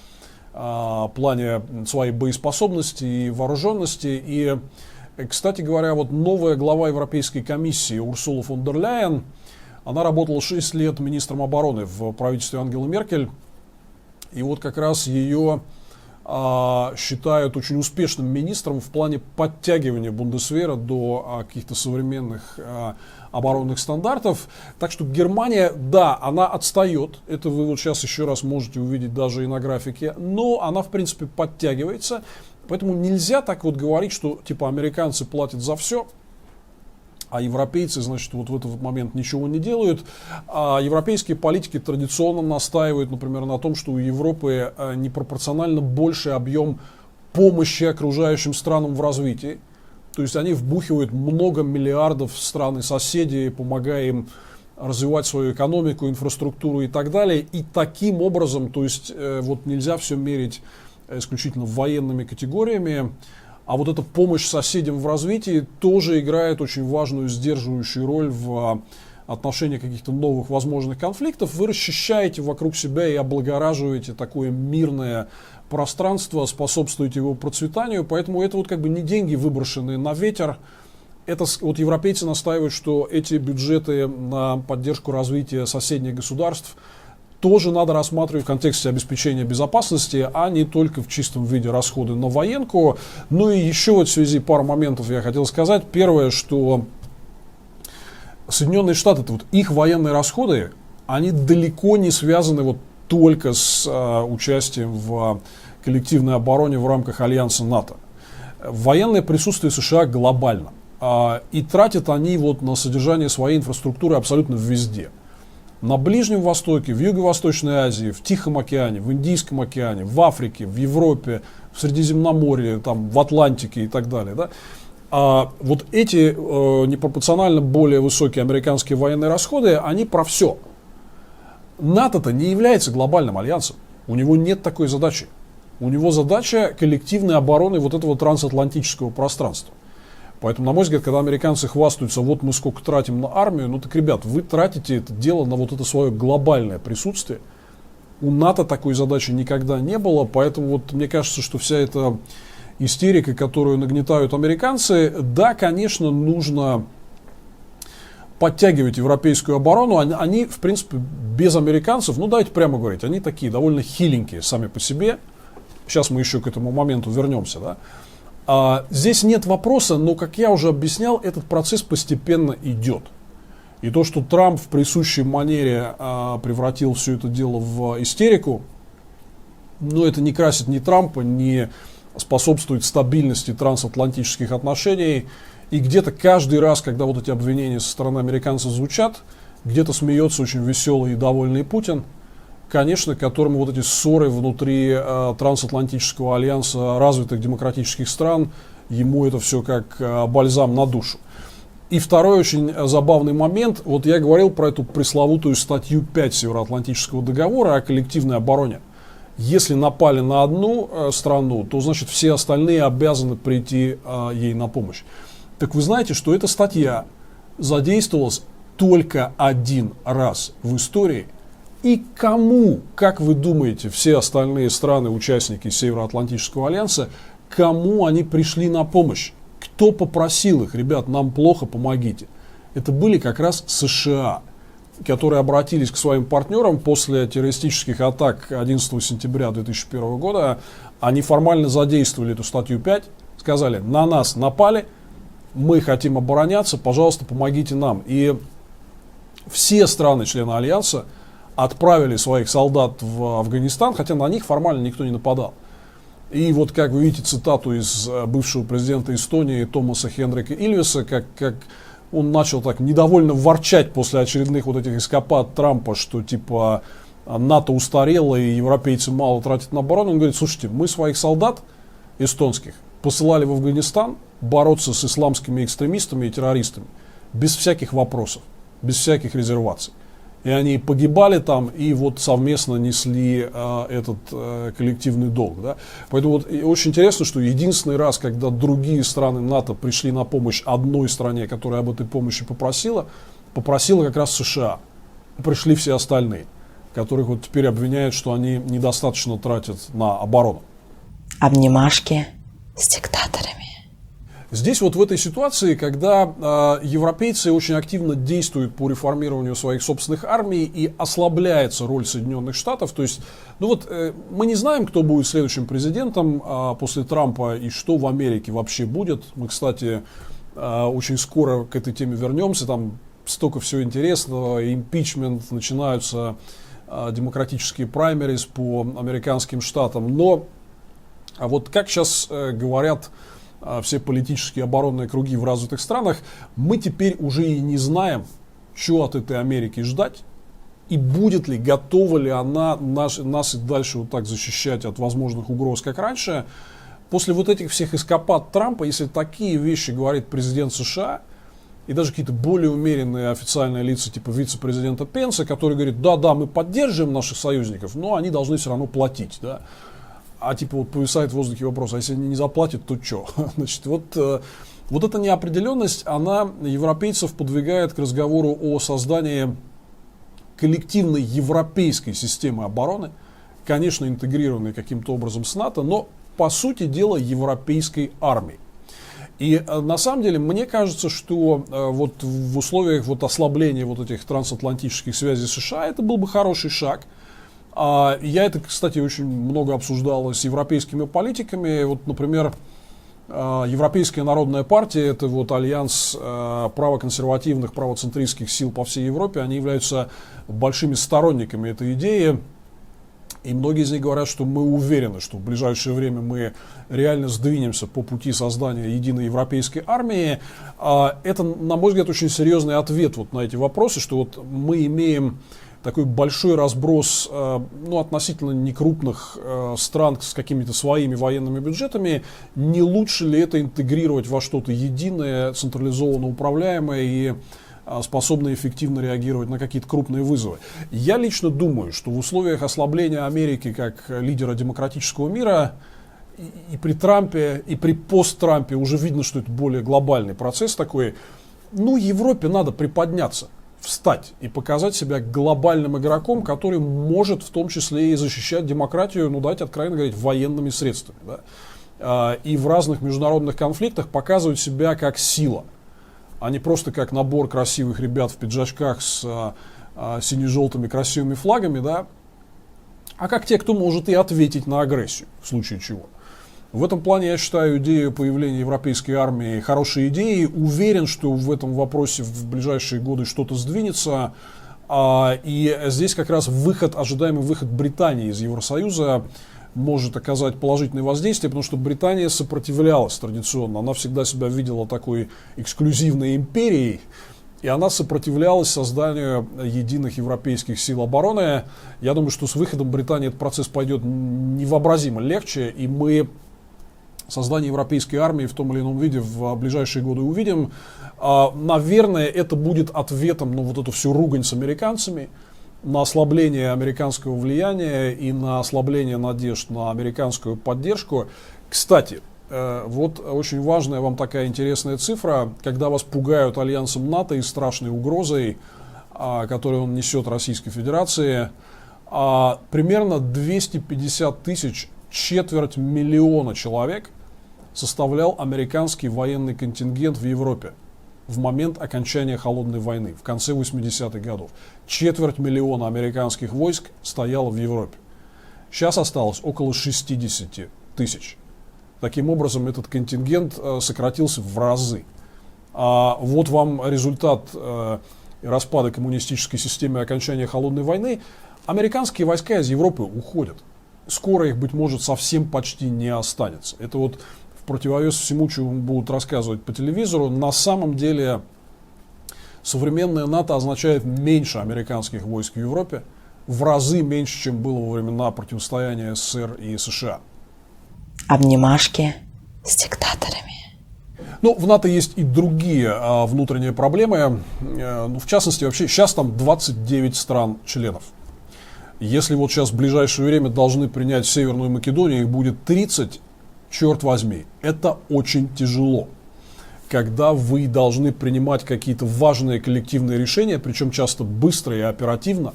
плане своей боеспособности и вооруженности. И, кстати говоря, вот новая глава Европейской комиссии Урсула фон дер Ляйен, она работала 6 лет министром обороны в правительстве Ангелы Меркель. И вот как раз ее считают очень успешным министром в плане подтягивания Бундесвера до каких-то современных оборонных стандартов. Так что Германия, да, она отстает. Это вы вот сейчас еще раз можете увидеть даже и на графике. Но она, в принципе, подтягивается. Поэтому нельзя так вот говорить, что типа американцы платят за все, а европейцы, значит, вот в этот момент ничего не делают. А европейские политики традиционно настаивают, например, на том, что у Европы непропорционально больший объем помощи окружающим странам в развитии. То есть они вбухивают много миллиардов в страны-соседи, помогая им развивать свою экономику, инфраструктуру и так далее. И таким образом, то есть вот нельзя все мерить исключительно военными категориями. А вот эта помощь соседям в развитии тоже играет очень важную сдерживающую роль в отношении каких-то новых возможных конфликтов. Вы расчищаете вокруг себя и облагораживаете такое мирное пространство, способствуете его процветанию. Поэтому это вот как бы не деньги, выброшенные на ветер. Это вот европейцы настаивают, что эти бюджеты на поддержку развития соседних государств тоже надо рассматривать в контексте обеспечения безопасности, а не только в чистом виде расходы на военку. Ну и еще вот в связи пару моментов я хотел сказать. Первое, что Соединенные Штаты, вот их военные расходы, они далеко не связаны вот только с участием в коллективной обороне в рамках альянса НАТО. Военное присутствие США глобально. И тратят они вот на содержание своей инфраструктуры абсолютно везде. На Ближнем Востоке, в Юго-Восточной Азии, в Тихом океане, в Индийском океане, в Африке, в Европе, в Средиземноморье, там, в Атлантике и так далее. Да? Вот эти непропорционально более высокие американские военные расходы, они про все. НАТО-то не является глобальным альянсом. У него нет такой задачи. У него задача коллективной обороны вот этого трансатлантического пространства. Поэтому, на мой взгляд, когда американцы хвастаются, вот мы сколько тратим на армию, ну так, ребят, вы тратите это дело на вот это свое глобальное присутствие. У НАТО такой задачи никогда не было, поэтому вот мне кажется, что вся эта истерика, которую нагнетают американцы, да, конечно, нужно подтягивать европейскую оборону. Они, в принципе, без американцев, ну давайте прямо говорить, они такие довольно хиленькие сами по себе. Сейчас мы еще к этому моменту вернемся, да. Здесь нет вопроса, но, как я уже объяснял, этот процесс постепенно идет. И то, что Трамп в присущей манере превратил все это дело в истерику, но это не красит ни Трампа, не способствует стабильности трансатлантических отношений. И где-то каждый раз, когда вот эти обвинения со стороны американцев звучат, где-то смеется очень веселый и довольный Путин, конечно, которому вот эти ссоры внутри трансатлантического альянса развитых демократических стран, ему это все как бальзам на душу. И второй очень забавный момент, вот я говорил про эту пресловутую статью 5 Североатлантического договора о коллективной обороне. Если напали на одну страну, то значит все остальные обязаны прийти ей на помощь. Так вы знаете, что эта статья задействовалась только один раз в истории. И кому, как вы думаете, все остальные страны-участники Североатлантического альянса, кому они пришли на помощь? Кто попросил их, ребят, нам плохо, помогите? Это были как раз США, которые обратились к своим партнерам после террористических атак 11 сентября 2001 года. Они формально задействовали эту статью 5, сказали, на нас напали, мы хотим обороняться, пожалуйста, помогите нам. И все страны-члены альянса отправили своих солдат в Афганистан, хотя на них формально никто не нападал. И вот как вы видите цитату из бывшего президента Эстонии Томаса Хендрика Ильвеса, как он начал так недовольно ворчать после очередных вот этих эскапад Трампа, что типа НАТО устарело и европейцы мало тратят на оборону. Он говорит, слушайте, мы своих солдат эстонских посылали в Афганистан бороться с исламскими экстремистами и террористами без всяких вопросов, без всяких резерваций. И они погибали там и вот совместно несли этот коллективный долг. Да? Поэтому вот очень интересно, что единственный раз, когда другие страны НАТО пришли на помощь одной стране, которая об этой помощи попросила как раз США. Пришли все остальные, которых вот теперь обвиняют, что они недостаточно тратят на оборону. Обнимашки с диктаторами. Здесь вот в этой ситуации, когда европейцы очень активно действуют по реформированию своих собственных армий и ослабляется роль Соединенных Штатов, то есть, ну вот мы не знаем, кто будет следующим президентом после Трампа и что в Америке вообще будет. Мы, кстати, очень скоро к этой теме вернемся, там столько всего интересного, импичмент, начинаются демократические праймерис по американским штатам, но вот как сейчас говорят все политические оборонные круги в развитых странах, мы теперь уже и не знаем, что от этой Америки ждать, и будет ли, готова ли она нас и дальше вот так защищать от возможных угроз, как раньше. После вот этих всех эскапад Трампа, если такие вещи говорит президент США, и даже какие-то более умеренные официальные лица, типа вице-президента Пенса, который говорит, да, мы поддерживаем наших союзников, но они должны все равно платить, да. А типа вот повисает в воздухе вопрос, а если они не заплатят, то что? Значит, вот эта неопределенность, она европейцев подвигает к разговору о создании коллективной европейской системы обороны, конечно, интегрированной каким-то образом с НАТО, но, по сути дела, европейской армии. И на самом деле, мне кажется, что вот в условиях вот ослабления вот этих трансатлантических связей США это был бы хороший шаг. Я это, кстати, очень много обсуждал с европейскими политиками. Вот, например, Европейская народная партия, это вот альянс правоконсервативных, правоцентристских сил по всей Европе, они являются большими сторонниками этой идеи. И многие из них говорят, что мы уверены, что в ближайшее время мы реально сдвинемся по пути создания единой европейской армии. Это, на мой взгляд, очень серьезный ответ вот на эти вопросы, что вот мы имеем такой большой разброс относительно некрупных стран с какими-то своими военными бюджетами. Не лучше ли это интегрировать во что-то единое, централизованно управляемое и способное эффективно реагировать на какие-то крупные вызовы? Я лично думаю, что в условиях ослабления Америки как лидера демократического мира и при Трампе, и при пост-Трампе уже видно, что это более глобальный процесс такой. Европе надо приподняться, встать и показать себя глобальным игроком, который может в том числе и защищать демократию, давайте откровенно говорить, военными средствами. Да? И в разных международных конфликтах показывать себя как сила, а не просто как набор красивых ребят в пиджачках с сине-желтыми красивыми флагами, да? А как те, кто может и ответить на агрессию, в случае чего. В этом плане я считаю идею появления европейской армии хорошей идеей. Уверен, что в этом вопросе в ближайшие годы что-то сдвинется. И здесь как раз ожидаемый выход Британии из Евросоюза может оказать положительное воздействие, потому что Британия сопротивлялась традиционно. Она всегда себя видела такой эксклюзивной империей. И она сопротивлялась созданию единых европейских сил обороны. Я думаю, что с выходом Британии этот процесс пойдет невообразимо легче, и мы создание европейской армии в том или ином виде в ближайшие годы увидим. Наверное, это будет ответом на вот эту всю ругань с американцами, на ослабление американского влияния и на ослабление надежд на американскую поддержку. Кстати, вот очень важная вам такая интересная цифра, когда вас пугают альянсом НАТО и страшной угрозой, которую он несет Российской Федерации, примерно 250 тысяч, четверть миллиона человек составлял американский военный контингент в Европе в момент окончания Холодной войны, в конце 80-х годов. Четверть миллиона американских войск стояло в Европе. Сейчас осталось около 60 тысяч. Таким образом, этот контингент сократился в разы. Вот вам результат распада коммунистической системы и окончания Холодной войны. Американские войска из Европы уходят. Скоро их, быть может, совсем почти не останется. Это вот в противовес всему, чему будут рассказывать по телевизору. На самом деле современное НАТО означает меньше американских войск в Европе, в разы меньше, чем было во времена противостояния СССР и США. Обнимашки с диктаторами. В НАТО есть и другие внутренние проблемы. В частности, вообще сейчас там 29 стран-членов. Если вот сейчас в ближайшее время должны принять Северную Македонию, их будет 30, черт возьми, это очень тяжело. Когда вы должны принимать какие-то важные коллективные решения, причем часто быстро и оперативно,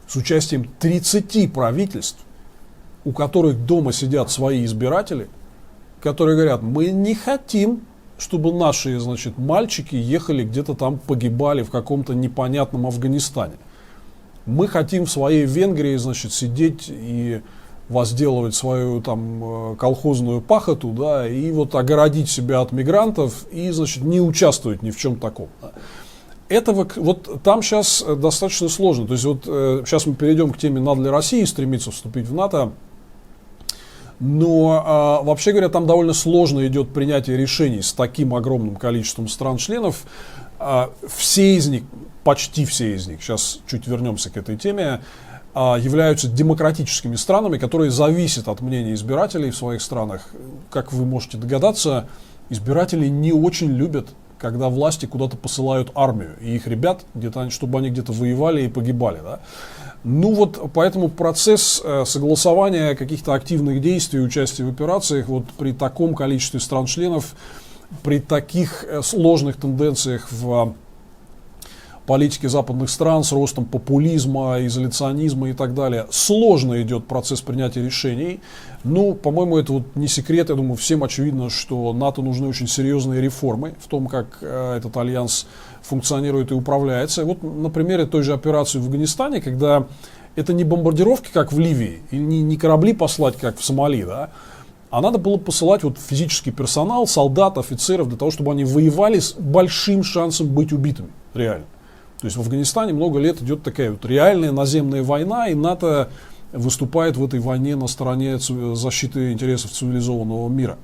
с участием 30 правительств, у которых дома сидят свои избиратели, которые говорят, мы не хотим, чтобы наши, значит, мальчики ехали где-то там, погибали в каком-то непонятном Афганистане. Мы хотим в своей Венгрии, значит, сидеть и возделывать свою там колхозную пахоту, да, и вот огородить себя от мигрантов и, значит, не участвовать ни в чем таком. Да. Этого, вот там сейчас достаточно сложно. То есть вот сейчас мы перейдем к теме, надо ли России стремиться вступить в НАТО. Но, вообще говоря, там довольно сложно идет принятие решений с таким огромным количеством стран-членов. Все из них, почти все из них, сейчас чуть вернемся к этой теме, являются демократическими странами, которые зависят от мнения избирателей в своих странах. Как вы можете догадаться, избиратели не очень любят, когда власти куда-то посылают армию, и их ребят, где-то, чтобы они где-то воевали и погибали. Да? Ну вот, поэтому процесс согласования каких-то активных действий, участия в операциях, вот при таком количестве стран-членов, при таких сложных тенденциях в политике западных стран с ростом популизма, изоляционизма и так далее, сложно идет процесс принятия решений. Ну, по-моему, это вот не секрет. Я думаю, всем очевидно, что НАТО нужны очень серьезные реформы в том, как этот альянс функционирует и управляется. Вот на примере той же операции в Афганистане, когда это не бомбардировки, как в Ливии, и не корабли послать, как в Сомали, да, а надо было посылать вот физический персонал, солдат, офицеров, для того, чтобы они воевали с большим шансом быть убитыми, реально. То есть в Афганистане много лет идет такая вот реальная наземная война, и НАТО выступает в этой войне на стороне защиты интересов цивилизованного мира.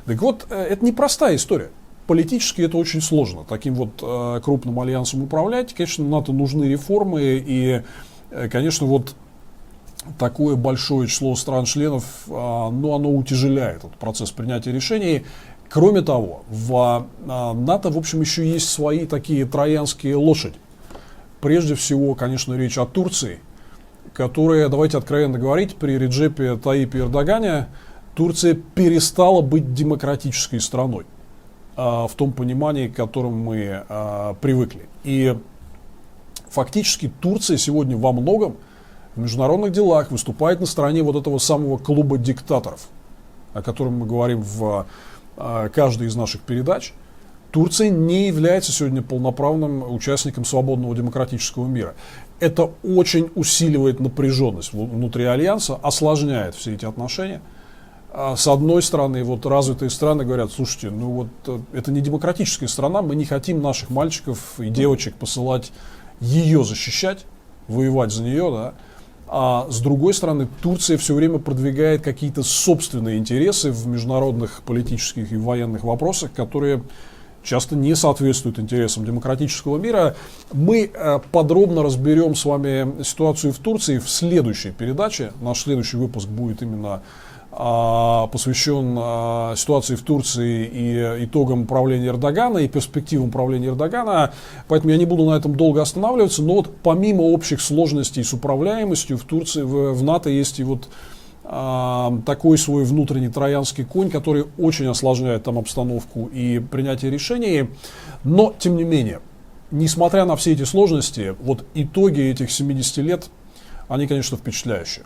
Так вот, это непростая история. Политически это очень сложно. Таким вот крупным альянсом управлять. Конечно, НАТО нужны реформы, и, конечно, вот такое большое число стран-членов, ну, оно утяжеляет этот процесс принятия решений. Кроме того, в НАТО, в общем, еще есть свои такие троянские лошади. Прежде всего, конечно, речь о Турции, которая, давайте откровенно говорить, при Реджепе Таyyипе Эрдогане Турция перестала быть демократической страной в том понимании, к которому мы привыкли. И фактически Турция сегодня во многом в международных делах выступает на стороне вот этого самого клуба диктаторов, о котором мы говорим в каждой из наших передач. Турция не является сегодня полноправным участником свободного демократического мира. Это очень усиливает напряженность внутри альянса, осложняет все эти отношения. С одной стороны, вот развитые страны говорят: слушайте, ну вот это не демократическая страна, мы не хотим наших мальчиков и девочек посылать ее защищать, воевать за нее, да. А с другой стороны, Турция все время продвигает какие-то собственные интересы в международных политических и военных вопросах, которые часто не соответствуют интересам демократического мира. Мы подробно разберем с вами ситуацию в Турции в следующей передаче. Наш следующий выпуск будет именно посвящен ситуации в Турции и итогам управления Эрдогана и перспективам управления Эрдогана. Поэтому я не буду на этом долго останавливаться. Но вот помимо общих сложностей с управляемостью в Турции, в НАТО есть и вот такой свой внутренний троянский конь, который очень осложняет там обстановку и принятие решений. Но, тем не менее, несмотря на все эти сложности, вот итоги этих 70 лет, они, конечно, впечатляющие.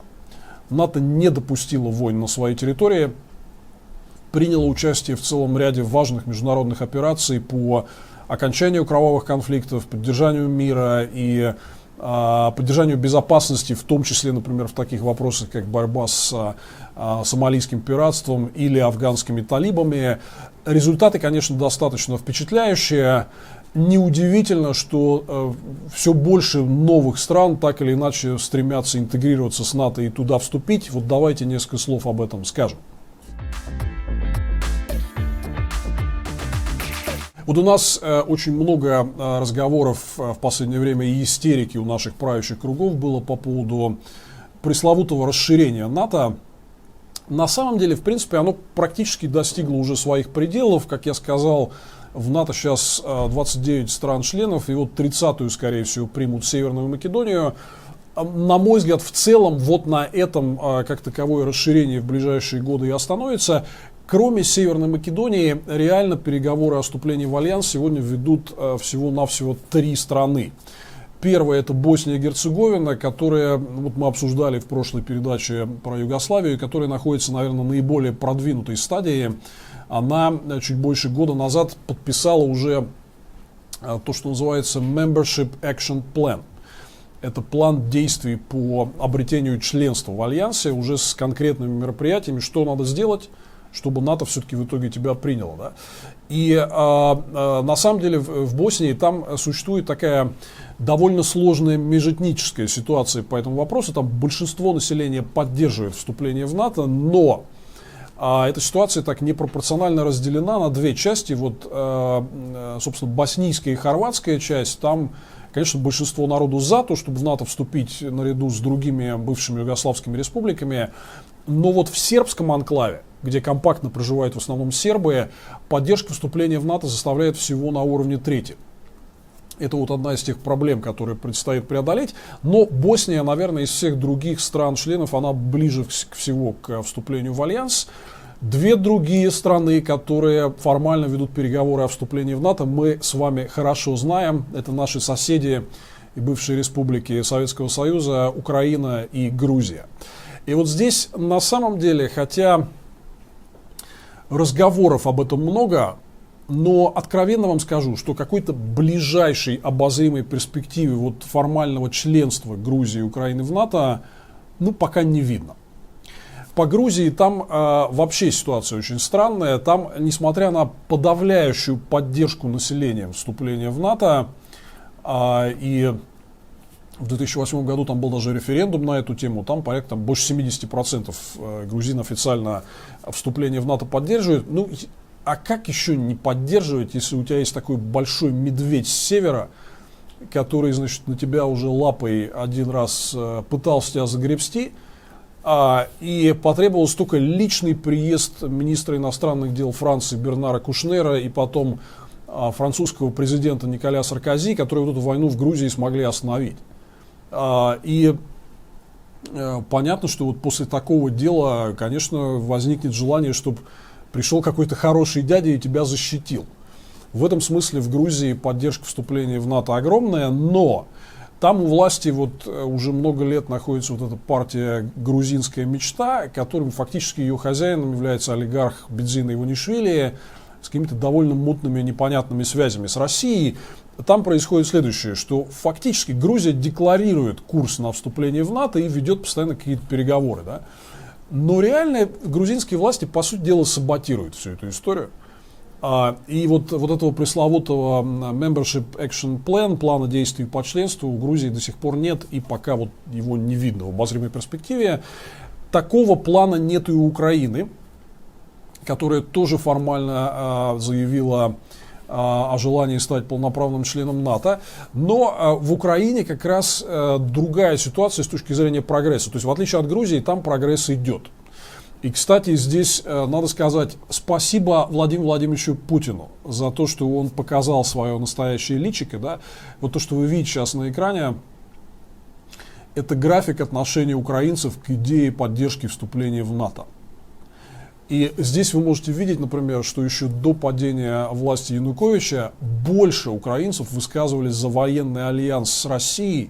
НАТО не допустило войн на своей территории, приняло участие в целом ряде важных международных операций по окончанию кровавых конфликтов, поддержанию мира и поддержанию безопасности, в том числе, например, в таких вопросах, как борьба с сомалийским пиратством или афганскими талибами. Результаты, конечно, достаточно впечатляющие. Неудивительно, что все больше новых стран так или иначе стремятся интегрироваться с НАТО и туда вступить. Вот давайте несколько слов об этом скажем. Вот у нас очень много разговоров в последнее время и истерики у наших правящих кругов было по поводу пресловутого расширения НАТО. На самом деле, в принципе, оно практически достигло уже своих пределов. Как я сказал, в НАТО сейчас 29 стран-членов, и вот 30-ю, скорее всего, примут Северную Македонию. На мой взгляд, в целом, вот на этом как таковое расширение в ближайшие годы и остановится. Кроме Северной Македонии, реально переговоры о вступлении в Альянс сегодня ведут всего-навсего 3 страны. Первое — это Босния и Герцеговина, которая, вот мы обсуждали в прошлой передаче про Югославию, которая находится, наверное, на наиболее продвинутой стадии. Она чуть больше года назад подписала уже то, что называется Membership Action Plan. Это план действий по обретению членства в Альянсе уже с конкретными мероприятиями, что надо сделать, чтобы НАТО все-таки в итоге тебя приняло. Да? И на самом деле в Боснии там существует такая довольно сложная межэтническая ситуация по этому вопросу. Там большинство населения поддерживает вступление в НАТО, но эта ситуация так непропорционально разделена на две части. Вот, собственно, боснийская и хорватская часть, там, конечно, большинство народу за то, чтобы в НАТО вступить наряду с другими бывшими югославскими республиками. Но вот в сербском анклаве, где компактно проживают в основном сербы, поддержка вступления в НАТО составляет всего на уровне трети. Это вот одна из тех проблем, которые предстоит преодолеть. Но Босния, наверное, из всех других стран-членов, она ближе всего к вступлению в Альянс. Две другие страны, которые формально ведут переговоры о вступлении в НАТО, мы с вами хорошо знаем. Это наши соседи и бывшие республики Советского Союза, Украина и Грузия. И вот здесь на самом деле, хотя разговоров об этом много, но откровенно вам скажу, что какой-то ближайшей обозримой перспективы вот формального членства Грузии и Украины в НАТО, ну, пока не видно. По Грузии там вообще ситуация очень странная. Там, несмотря на подавляющую поддержку населения вступления в НАТО, и в 2008 году там был даже референдум на эту тему, там порядка больше 70% грузин официально вступление в НАТО поддерживают. Ну, а как еще не поддерживать, если у тебя есть такой большой медведь с севера, который, значит, на тебя уже лапой один раз пытался тебя загребсти, и потребовался только личный приезд министра иностранных дел Франции Бернара Кушнера и потом французского президента Николя Саркози, которые вот эту войну в Грузии смогли остановить. И понятно, что вот после такого дела, конечно, возникнет желание, чтобы пришел какой-то хороший дядя и тебя защитил. В этом смысле в Грузии поддержка вступления в НАТО огромная, но там у власти вот уже много лет находится вот эта партия «Грузинская мечта», которым фактически ее хозяином является олигарх Бедзина Иванишвили с какими-то довольно мутными, непонятными связями с Россией. Там происходит следующее, что фактически Грузия декларирует курс на вступление в НАТО и ведет постоянно какие-то переговоры. Да? Но реально грузинские власти, по сути дела, саботируют всю эту историю. И вот этого пресловутого Membership Action Plan, плана действий по членству, у Грузии до сих пор нет, и пока вот его не видно в обозримой перспективе. Такого плана нет и у Украины, которая тоже формально заявила о желании стать полноправным членом НАТО. Но в Украине как раз другая ситуация с точки зрения прогресса. То есть в отличие от Грузии, там прогресс идет. И, кстати, здесь надо сказать спасибо Владимиру Владимировичу Путину за то, что он показал свое настоящее личико. Да? Вот то, что вы видите сейчас на экране, это график отношения украинцев к идее поддержки вступления в НАТО. И здесь вы можете видеть, например, что еще до падения власти Януковича больше украинцев высказывались за военный альянс с Россией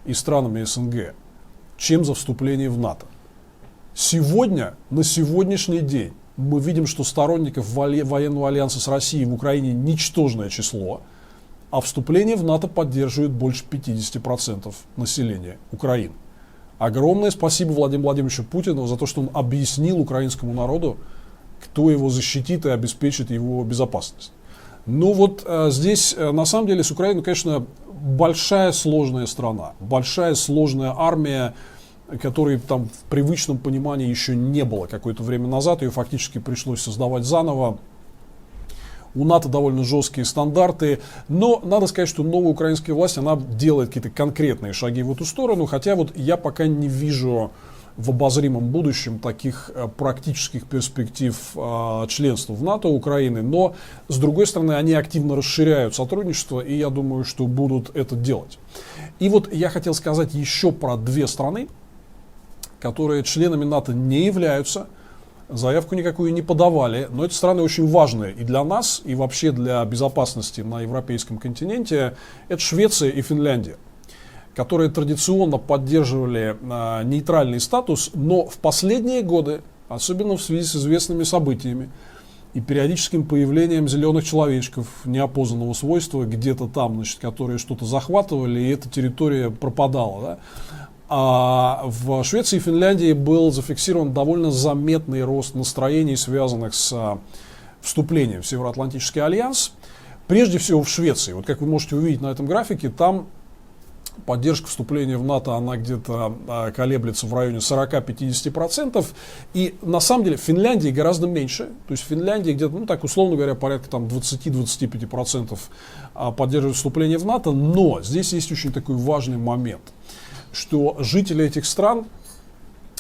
и странами СНГ, чем за вступление в НАТО. Сегодня, на сегодняшний день, мы видим, что сторонников военного альянса с Россией в Украине ничтожное число, а вступление в НАТО поддерживает больше 50% населения Украины. Огромное спасибо Владимиру Владимировичу Путину за то, что он объяснил украинскому народу, кто его защитит и обеспечит его безопасность. Ну вот здесь, на самом деле, с Украиной, конечно, большая сложная страна, большая сложная армия, которой там в привычном понимании еще не было какое-то время назад, ее фактически пришлось создавать заново. У НАТО довольно жесткие стандарты, но надо сказать, что новая украинская власть, она делает какие-то конкретные шаги в эту сторону, хотя вот я пока не вижу в обозримом будущем таких практических перспектив членства в НАТО Украины, но с другой стороны они активно расширяют сотрудничество, и я думаю, что будут это делать. И вот я хотел сказать еще про две страны, которые членами НАТО не являются, заявку никакую не подавали, но эти страны очень важные и для нас, и вообще для безопасности на европейском континенте. Это Швеция и Финляндия, которые традиционно поддерживали нейтральный статус, но в последние годы, особенно в связи с известными событиями и периодическим появлением зеленых человечков неопознанного свойства где-то там, значит, которые что-то захватывали, и эта территория пропадала. Да? А в Швеции и Финляндии был зафиксирован довольно заметный рост настроений, связанных с вступлением в Североатлантический альянс. Прежде всего в Швеции. Вот как вы можете увидеть на этом графике, там поддержка вступления в НАТО, она где-то колеблется в районе 40-50%. И на самом деле в Финляндии гораздо меньше. То есть в Финляндии где-то, ну так условно говоря, порядка там 20-25% поддерживают вступление в НАТО. Но здесь есть очень такой важный момент, что жители этих стран,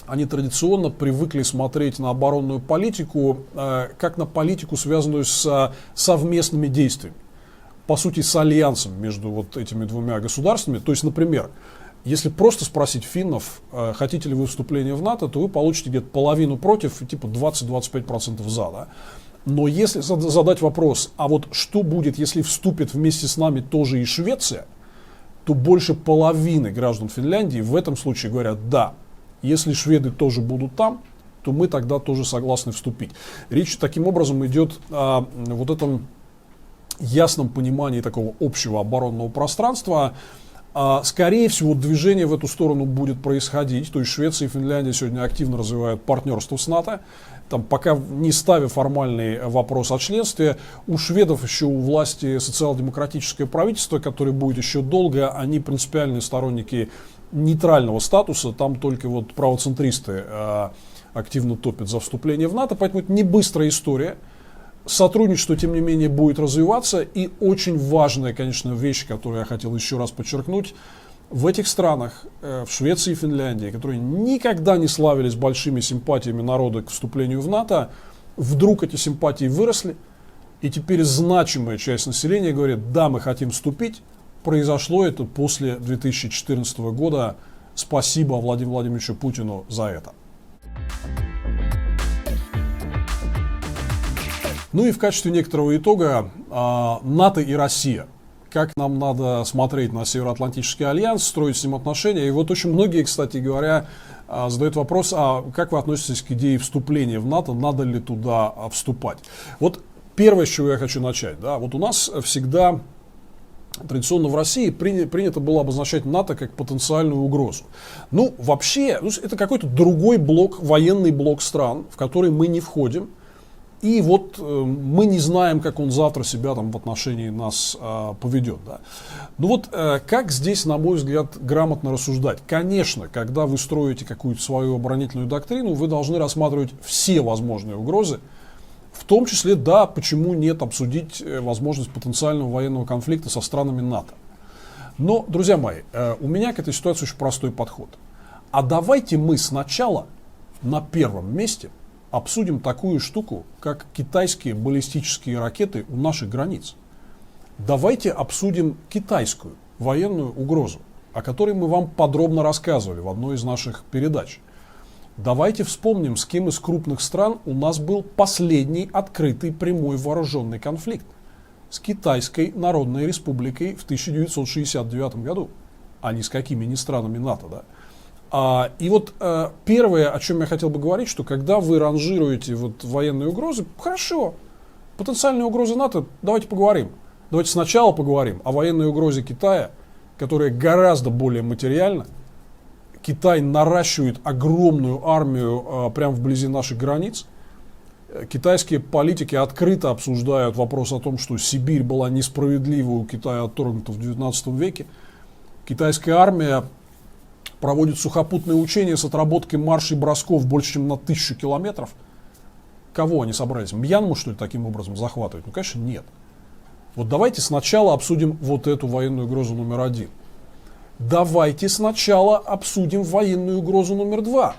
они традиционно привыкли смотреть на оборонную политику как на политику, связанную с совместными действиями. По сути, с альянсом между вот этими двумя государствами. То есть, например, если просто спросить финнов, хотите ли вы вступления в НАТО, то вы получите где-то половину против и типа 20-25% за. Да? Но если задать вопрос, а вот что будет, если вступит вместе с нами тоже и Швеция, то больше половины граждан Финляндии в этом случае говорят да. Если шведы тоже будут там, то мы тогда тоже согласны вступить. Речь таким образом идет о вот этом ясном понимании такого общего оборонного пространства. Скорее всего, движение в эту сторону будет происходить. То есть Швеция и Финляндия сегодня активно развивают партнерство с НАТО. Там, пока не ставя формальный вопрос о членстве, у шведов еще у власти социал-демократическое правительство, которое будет еще долго, они принципиальные сторонники нейтрального статуса. Там только вот правоцентристы активно топят за вступление в НАТО. Поэтому это не быстрая история. Сотрудничество, тем не менее, будет развиваться. И очень важная, конечно, вещь, которую я хотел еще раз подчеркнуть. В этих странах, в Швеции и Финляндии, которые никогда не славились большими симпатиями народа к вступлению в НАТО, вдруг эти симпатии выросли. И теперь значимая часть населения говорит, да, мы хотим вступить. Произошло это после 2014 года. Спасибо Владимиру Владимировичу Путину за это. Ну и в качестве некоторого итога НАТО и Россия. Как нам надо смотреть на Североатлантический альянс, строить с ним отношения. И вот очень многие, кстати говоря, задают вопрос, а как вы относитесь к идее вступления в НАТО, надо ли туда вступать. Вот первое, с чего я хочу начать. Да, вот у нас всегда традиционно в России принято было обозначать НАТО как потенциальную угрозу. Ну, вообще, это какой-то другой блок, военный блок стран, в который мы не входим. И вот мы не знаем, как он завтра себя там в отношении нас поведет. Да. Ну вот как здесь, на мой взгляд, грамотно рассуждать? Конечно, когда вы строите какую-то свою оборонительную доктрину, вы должны рассматривать все возможные угрозы. В том числе, да, почему нет обсудить возможность потенциального военного конфликта со странами НАТО. Но, друзья мои, у меня к этой ситуации очень простой подход. А давайте мы сначала на первом месте обсудим такую штуку, как китайские баллистические ракеты у наших границ. Давайте обсудим китайскую военную угрозу, о которой мы вам подробно рассказывали в одной из наших передач. Давайте вспомним, с кем из крупных стран у нас был последний открытый прямой вооруженный конфликт. С Китайской Народной Республикой в 1969 году, а не с какими ни странами НАТО, да. И вот первое, о чем я хотел бы говорить, что когда вы ранжируете вот военные угрозы, хорошо, потенциальные угрозы НАТО, давайте поговорим. Давайте сначала поговорим о военной угрозе Китая, которая гораздо более материальна. Китай наращивает огромную армию прямо вблизи наших границ. Китайские политики открыто обсуждают вопрос о том, что Сибирь была несправедливо у Китая отторгнута в XIX веке. Китайская армия проводит сухопутные учения с отработкой маршей бросков больше, чем на 1000 километров. Кого они собрались? Мьянму, что ли, таким образом захватывать? Ну, конечно, нет. Вот давайте сначала обсудим вот эту военную угрозу номер 1. Давайте сначала обсудим военную угрозу номер 2.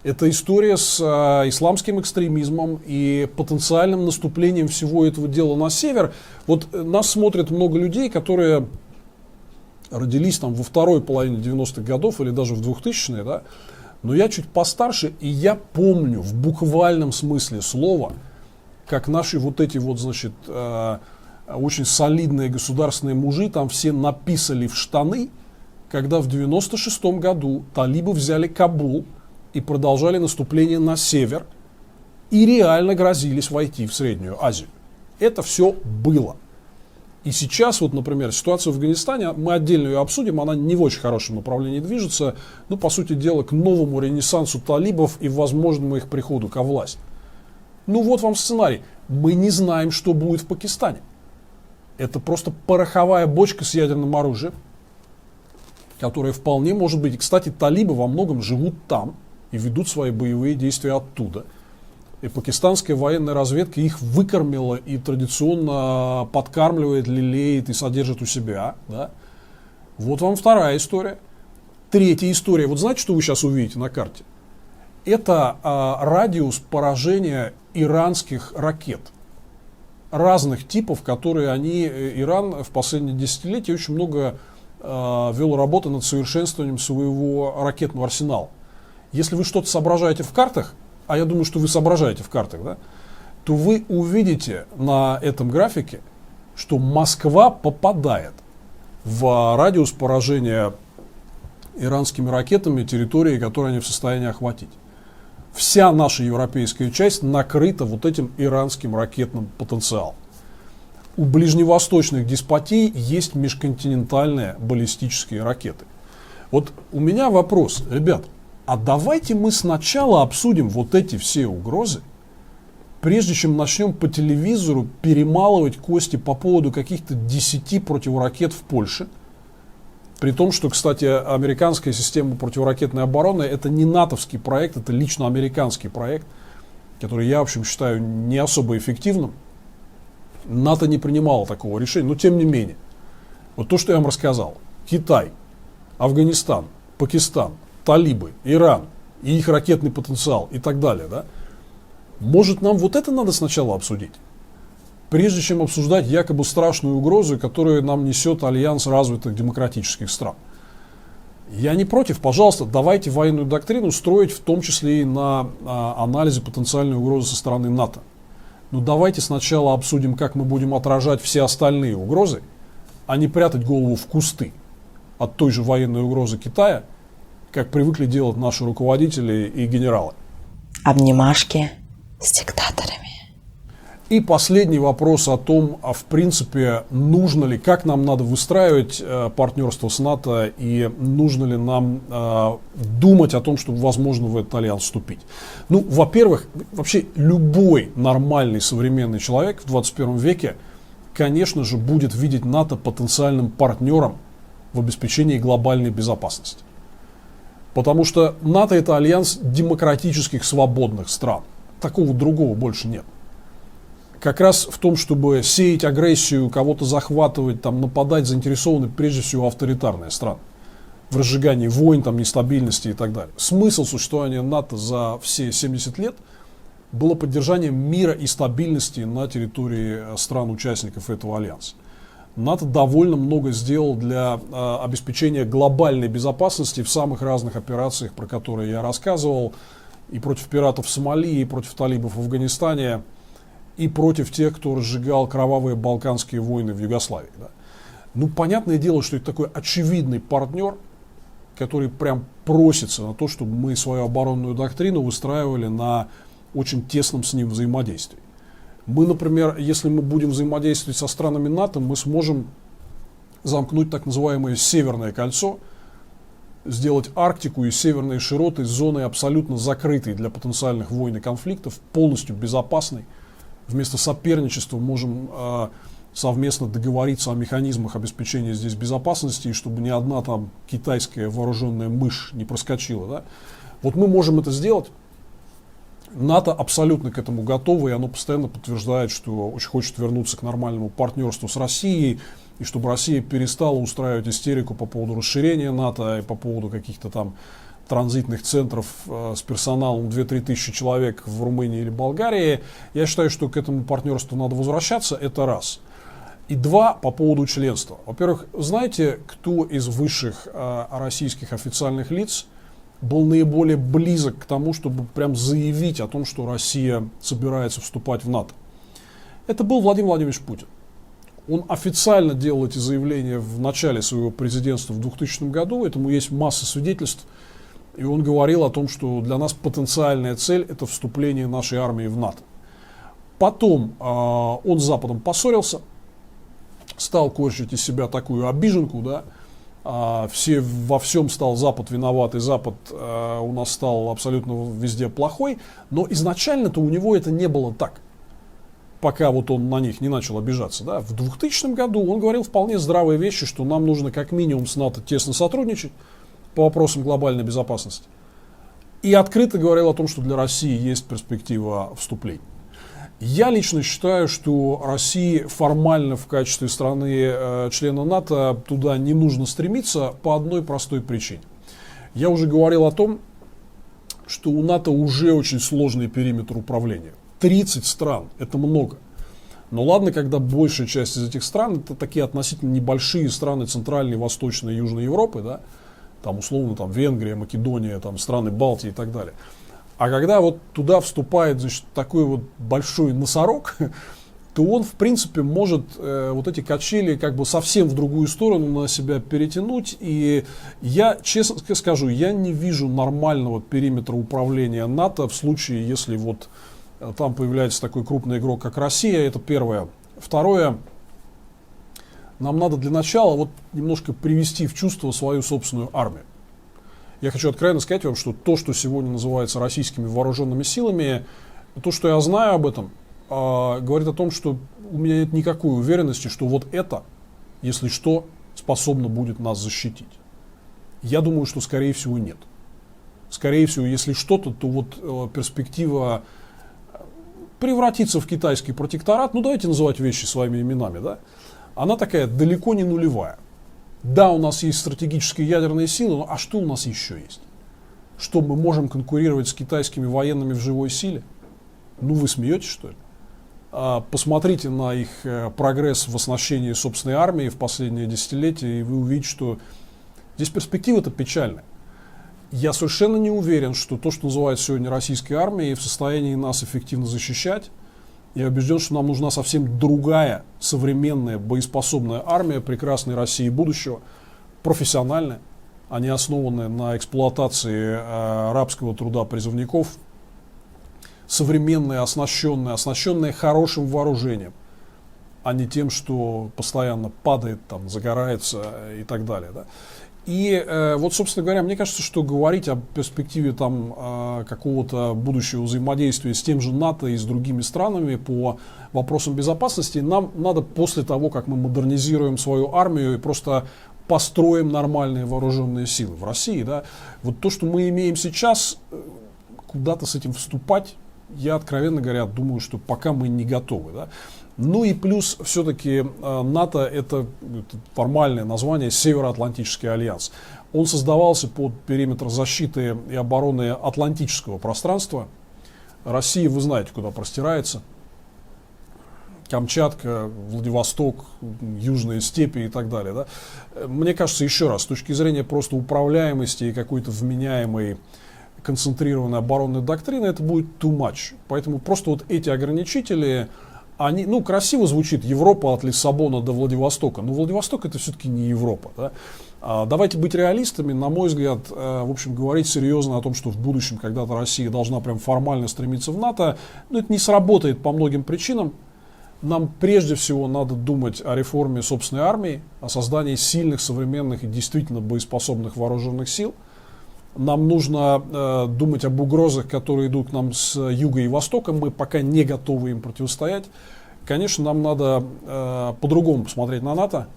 Это история с исламским экстремизмом и потенциальным наступлением всего этого дела на север. Вот нас смотрят много людей, которые родились там во второй половине 90-х годов или даже в 2000-е, да, Но я чуть постарше, и я помню в буквальном смысле слова, как наши вот эти вот, значит, очень солидные государственные мужи там все написали в штаны, когда в 96-м году талибы взяли Кабул и продолжали наступление на север и реально грозились войти в Среднюю Азию. Это все было. И сейчас, вот, например, ситуация в Афганистане, мы отдельно ее обсудим, она не в очень хорошем направлении движется, ну, по сути дела, к новому ренессансу талибов и возможному их приходу ко власти. Ну, вот вам сценарий. Мы не знаем, что будет в Пакистане. Это просто пороховая бочка с ядерным оружием, которая вполне может быть. И, кстати, талибы во многом живут там и ведут свои боевые действия оттуда. И пакистанская военная разведка их выкормила и традиционно подкармливает, лелеет и содержит у себя. Да? Вот вам вторая история. Третья история. Вот знаете, что вы сейчас увидите на карте? Это радиус поражения иранских ракет. Разных типов, которые Иран в последние десятилетия очень много вел работы над совершенствованием своего ракетного арсенала. Если вы что-то соображаете в картах, а я думаю, что вы соображаете в картах, да, то вы увидите на этом графике, что Москва попадает в радиус поражения иранскими ракетами территории, которые они в состоянии охватить. Вся наша европейская часть накрыта вот этим иранским ракетным потенциалом. У ближневосточных деспотий есть межконтинентальные баллистические ракеты. Вот у меня вопрос, ребят, а давайте мы сначала обсудим вот эти все угрозы, прежде чем начнем по телевизору перемалывать кости по поводу каких-то 10 противоракет в Польше. При том, что, кстати, американская система противоракетной обороны это не натовский проект, это лично американский проект, который я, в общем, считаю не особо эффективным. НАТО не принимало такого решения, но тем не менее. Вот то, что я вам рассказал. Китай, Афганистан, Пакистан, талибы, Иран и их ракетный потенциал и так далее. Да? Может, нам вот это надо сначала обсудить? Прежде чем обсуждать якобы страшную угрозу, которую нам несет альянс развитых демократических стран. Я не против, пожалуйста, давайте военную доктрину строить в том числе и на анализе потенциальной угрозы со стороны НАТО. Но давайте сначала обсудим, как мы будем отражать все остальные угрозы, а не прятать голову в кусты от той же военной угрозы Китая, как привыкли делать наши руководители и генералы. Обнимашки с диктаторами. И последний вопрос о том, в принципе, нужно ли, как нам надо выстраивать партнерство с НАТО и нужно ли нам думать о том, чтобы, возможно, в этот альянс вступить. Ну, во-первых, вообще любой нормальный современный человек в 21 веке, конечно же, будет видеть НАТО потенциальным партнером в обеспечении глобальной безопасности. Потому что НАТО это альянс демократических свободных стран. Такого другого больше нет. Как раз в том, чтобы сеять агрессию, кого-то захватывать, там, нападать, заинтересованы прежде всего авторитарные страны. В разжигании войн, там, нестабильности и так далее. Смысл существования НАТО за все 70 лет было поддержание мира и стабильности на территории стран-участников этого альянса. НАТО довольно много сделал для обеспечения глобальной безопасности в самых разных операциях, про которые я рассказывал. И против пиратов в Сомали, и против талибов в Афганистане, и против тех, кто разжигал кровавые балканские войны в Югославии. Да. Ну, понятное дело, что это такой очевидный партнер, который прям просится на то, чтобы мы свою оборонную доктрину выстраивали на очень тесном с ним взаимодействии. Мы, например, если мы будем взаимодействовать со странами НАТО, мы сможем замкнуть так называемое Северное кольцо, сделать Арктику и северные широты зоной абсолютно закрытой для потенциальных войн и конфликтов, полностью безопасной. Вместо соперничества можем совместно договориться о механизмах обеспечения здесь безопасности, и чтобы ни одна там китайская вооруженная мышь не проскочила. Да? Вот мы можем это сделать. НАТО абсолютно к этому готово, и оно постоянно подтверждает, что очень хочет вернуться к нормальному партнерству с Россией, и чтобы Россия перестала устраивать истерику по поводу расширения НАТО и по поводу каких-то там транзитных центров с персоналом 2-3 тысячи человек в Румынии или Болгарии. Я считаю, что к этому партнерству надо возвращаться, это раз. И два, по поводу членства. Во-первых, знаете, кто из высших российских официальных лиц был наиболее близок к тому, чтобы прям заявить о том, что Россия собирается вступать в НАТО. Это был Владимир Владимирович Путин. Он официально делал эти заявления в начале своего президентства в 2000 году, этому есть масса свидетельств. И он говорил о том, что для нас потенциальная цель – это вступление нашей армии в НАТО. Потом он с Западом поссорился, стал корчить из себя такую обиженку, да, во всем стал Запад виноват, и Запад у нас стал абсолютно везде плохой, но изначально-то у него это не было так, пока вот он на них не начал обижаться. Да. В 2000 году он говорил вполне здравые вещи, что нам нужно как минимум с НАТО тесно сотрудничать по вопросам глобальной безопасности, и открыто говорил о том, что для России есть перспектива вступления. Я лично считаю, что России формально в качестве страны члена НАТО туда не нужно стремиться по одной простой причине. Я уже говорил о том, что у НАТО уже очень сложный периметр управления. 30 стран – это много. Но ладно, когда большая часть из этих стран – это такие относительно небольшие страны Центральной, Восточной и Южной Европы, да? Там условно там, Венгрия, Македония, там, страны Балтии и так далее. А когда вот туда вступает, значит, такой вот большой носорог, то он, в принципе, может вот эти качели как бы совсем в другую сторону на себя перетянуть. И я, честно скажу, я не вижу нормального периметра управления НАТО в случае, если вот там появляется такой крупный игрок, как Россия. Это первое. Второе. Нам надо для начала вот немножко привести в чувство свою собственную армию. Я хочу откровенно сказать вам, что то, что сегодня называется российскими вооруженными силами, то, что я знаю об этом, говорит о том, что у меня нет никакой уверенности, что вот это, если что, способно будет нас защитить. Я думаю, что скорее всего нет. Скорее всего, если что-то, то вот перспектива превратиться в китайский протекторат, ну давайте называть вещи своими именами, да, она такая далеко не нулевая. Да, у нас есть стратегические ядерные силы, но а что у нас еще есть? Что, мы можем конкурировать с китайскими военными в живой силе? Ну, вы смеетесь, что ли? Посмотрите на их прогресс в оснащении собственной армии в последние десятилетия, и вы увидите, что здесь перспектива-то печальная. Я совершенно не уверен, что то, что называют сегодня российской армией, в состоянии нас эффективно защищать. Я убежден, что нам нужна совсем другая, современная, боеспособная армия прекрасной России будущего, профессиональная, а не основанная на эксплуатации рабского труда призывников, современная, оснащенная хорошим вооружением, а не тем, что постоянно падает, там, загорается и так далее. Да. И вот, собственно говоря, мне кажется, что говорить о перспективе там, какого-то будущего взаимодействия с тем же НАТО и с другими странами по вопросам безопасности нам надо после того, как мы модернизируем свою армию и просто построим нормальные вооруженные силы в России. Да. Вот то, что мы имеем сейчас, куда-то с этим вступать, я, откровенно говоря, думаю, что пока мы не готовы. Да. Ну и плюс все-таки НАТО это формальное название Североатлантический альянс. Он создавался под периметр защиты и обороны Атлантического пространства. Россия, вы знаете, куда простирается. Камчатка, Владивосток, южные степи и так далее. Да? Мне кажется, еще раз, с точки зрения просто управляемости и какой-то вменяемой концентрированной оборонной доктрины, это будет too much. Поэтому просто вот эти ограничители... Они, ну, красиво звучит Европа от Лиссабона до Владивостока, но Владивосток это все-таки не Европа. Да? Давайте быть реалистами, на мой взгляд, в общем, говорить серьезно о том, что в будущем когда-то Россия должна прям формально стремиться в НАТО, но это не сработает по многим причинам. Нам прежде всего надо думать о реформе собственной армии, о создании сильных, современных и действительно боеспособных вооруженных сил. Нам нужно думать об угрозах, которые идут к нам с юга и востока. Мы пока не готовы им противостоять. Конечно, нам надо по-другому посмотреть на НАТО.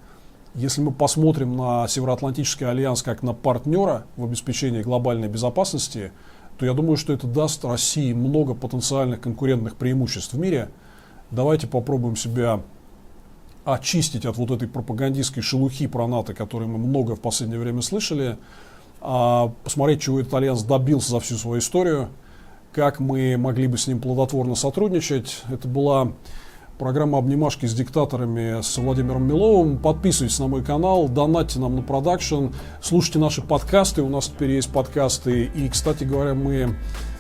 Если мы посмотрим на Североатлантический альянс как на партнера в обеспечении глобальной безопасности, то я думаю, что это даст России много потенциальных конкурентных преимуществ в мире. Давайте попробуем себя очистить от вот этой пропагандистской шелухи про НАТО, которую мы много в последнее время слышали. Посмотреть, чего этот альянс добился за всю свою историю, как мы могли бы с ним плодотворно сотрудничать. Это была Программа «Обнимашки с диктаторами» с Владимиром Миловым. Подписывайтесь на мой канал, донатьте нам на продакшн, слушайте наши подкасты, у нас теперь есть подкасты. И, кстати говоря, мы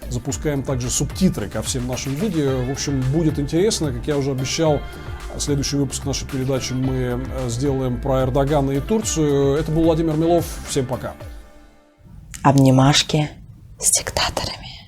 запускаем также субтитры ко всем нашим видео. В общем, будет интересно, как я уже обещал. Следующий выпуск нашей передачи мы сделаем про Эрдогана и Турцию. Это был Владимир Милов. Всем пока. Обнимашки с диктаторами.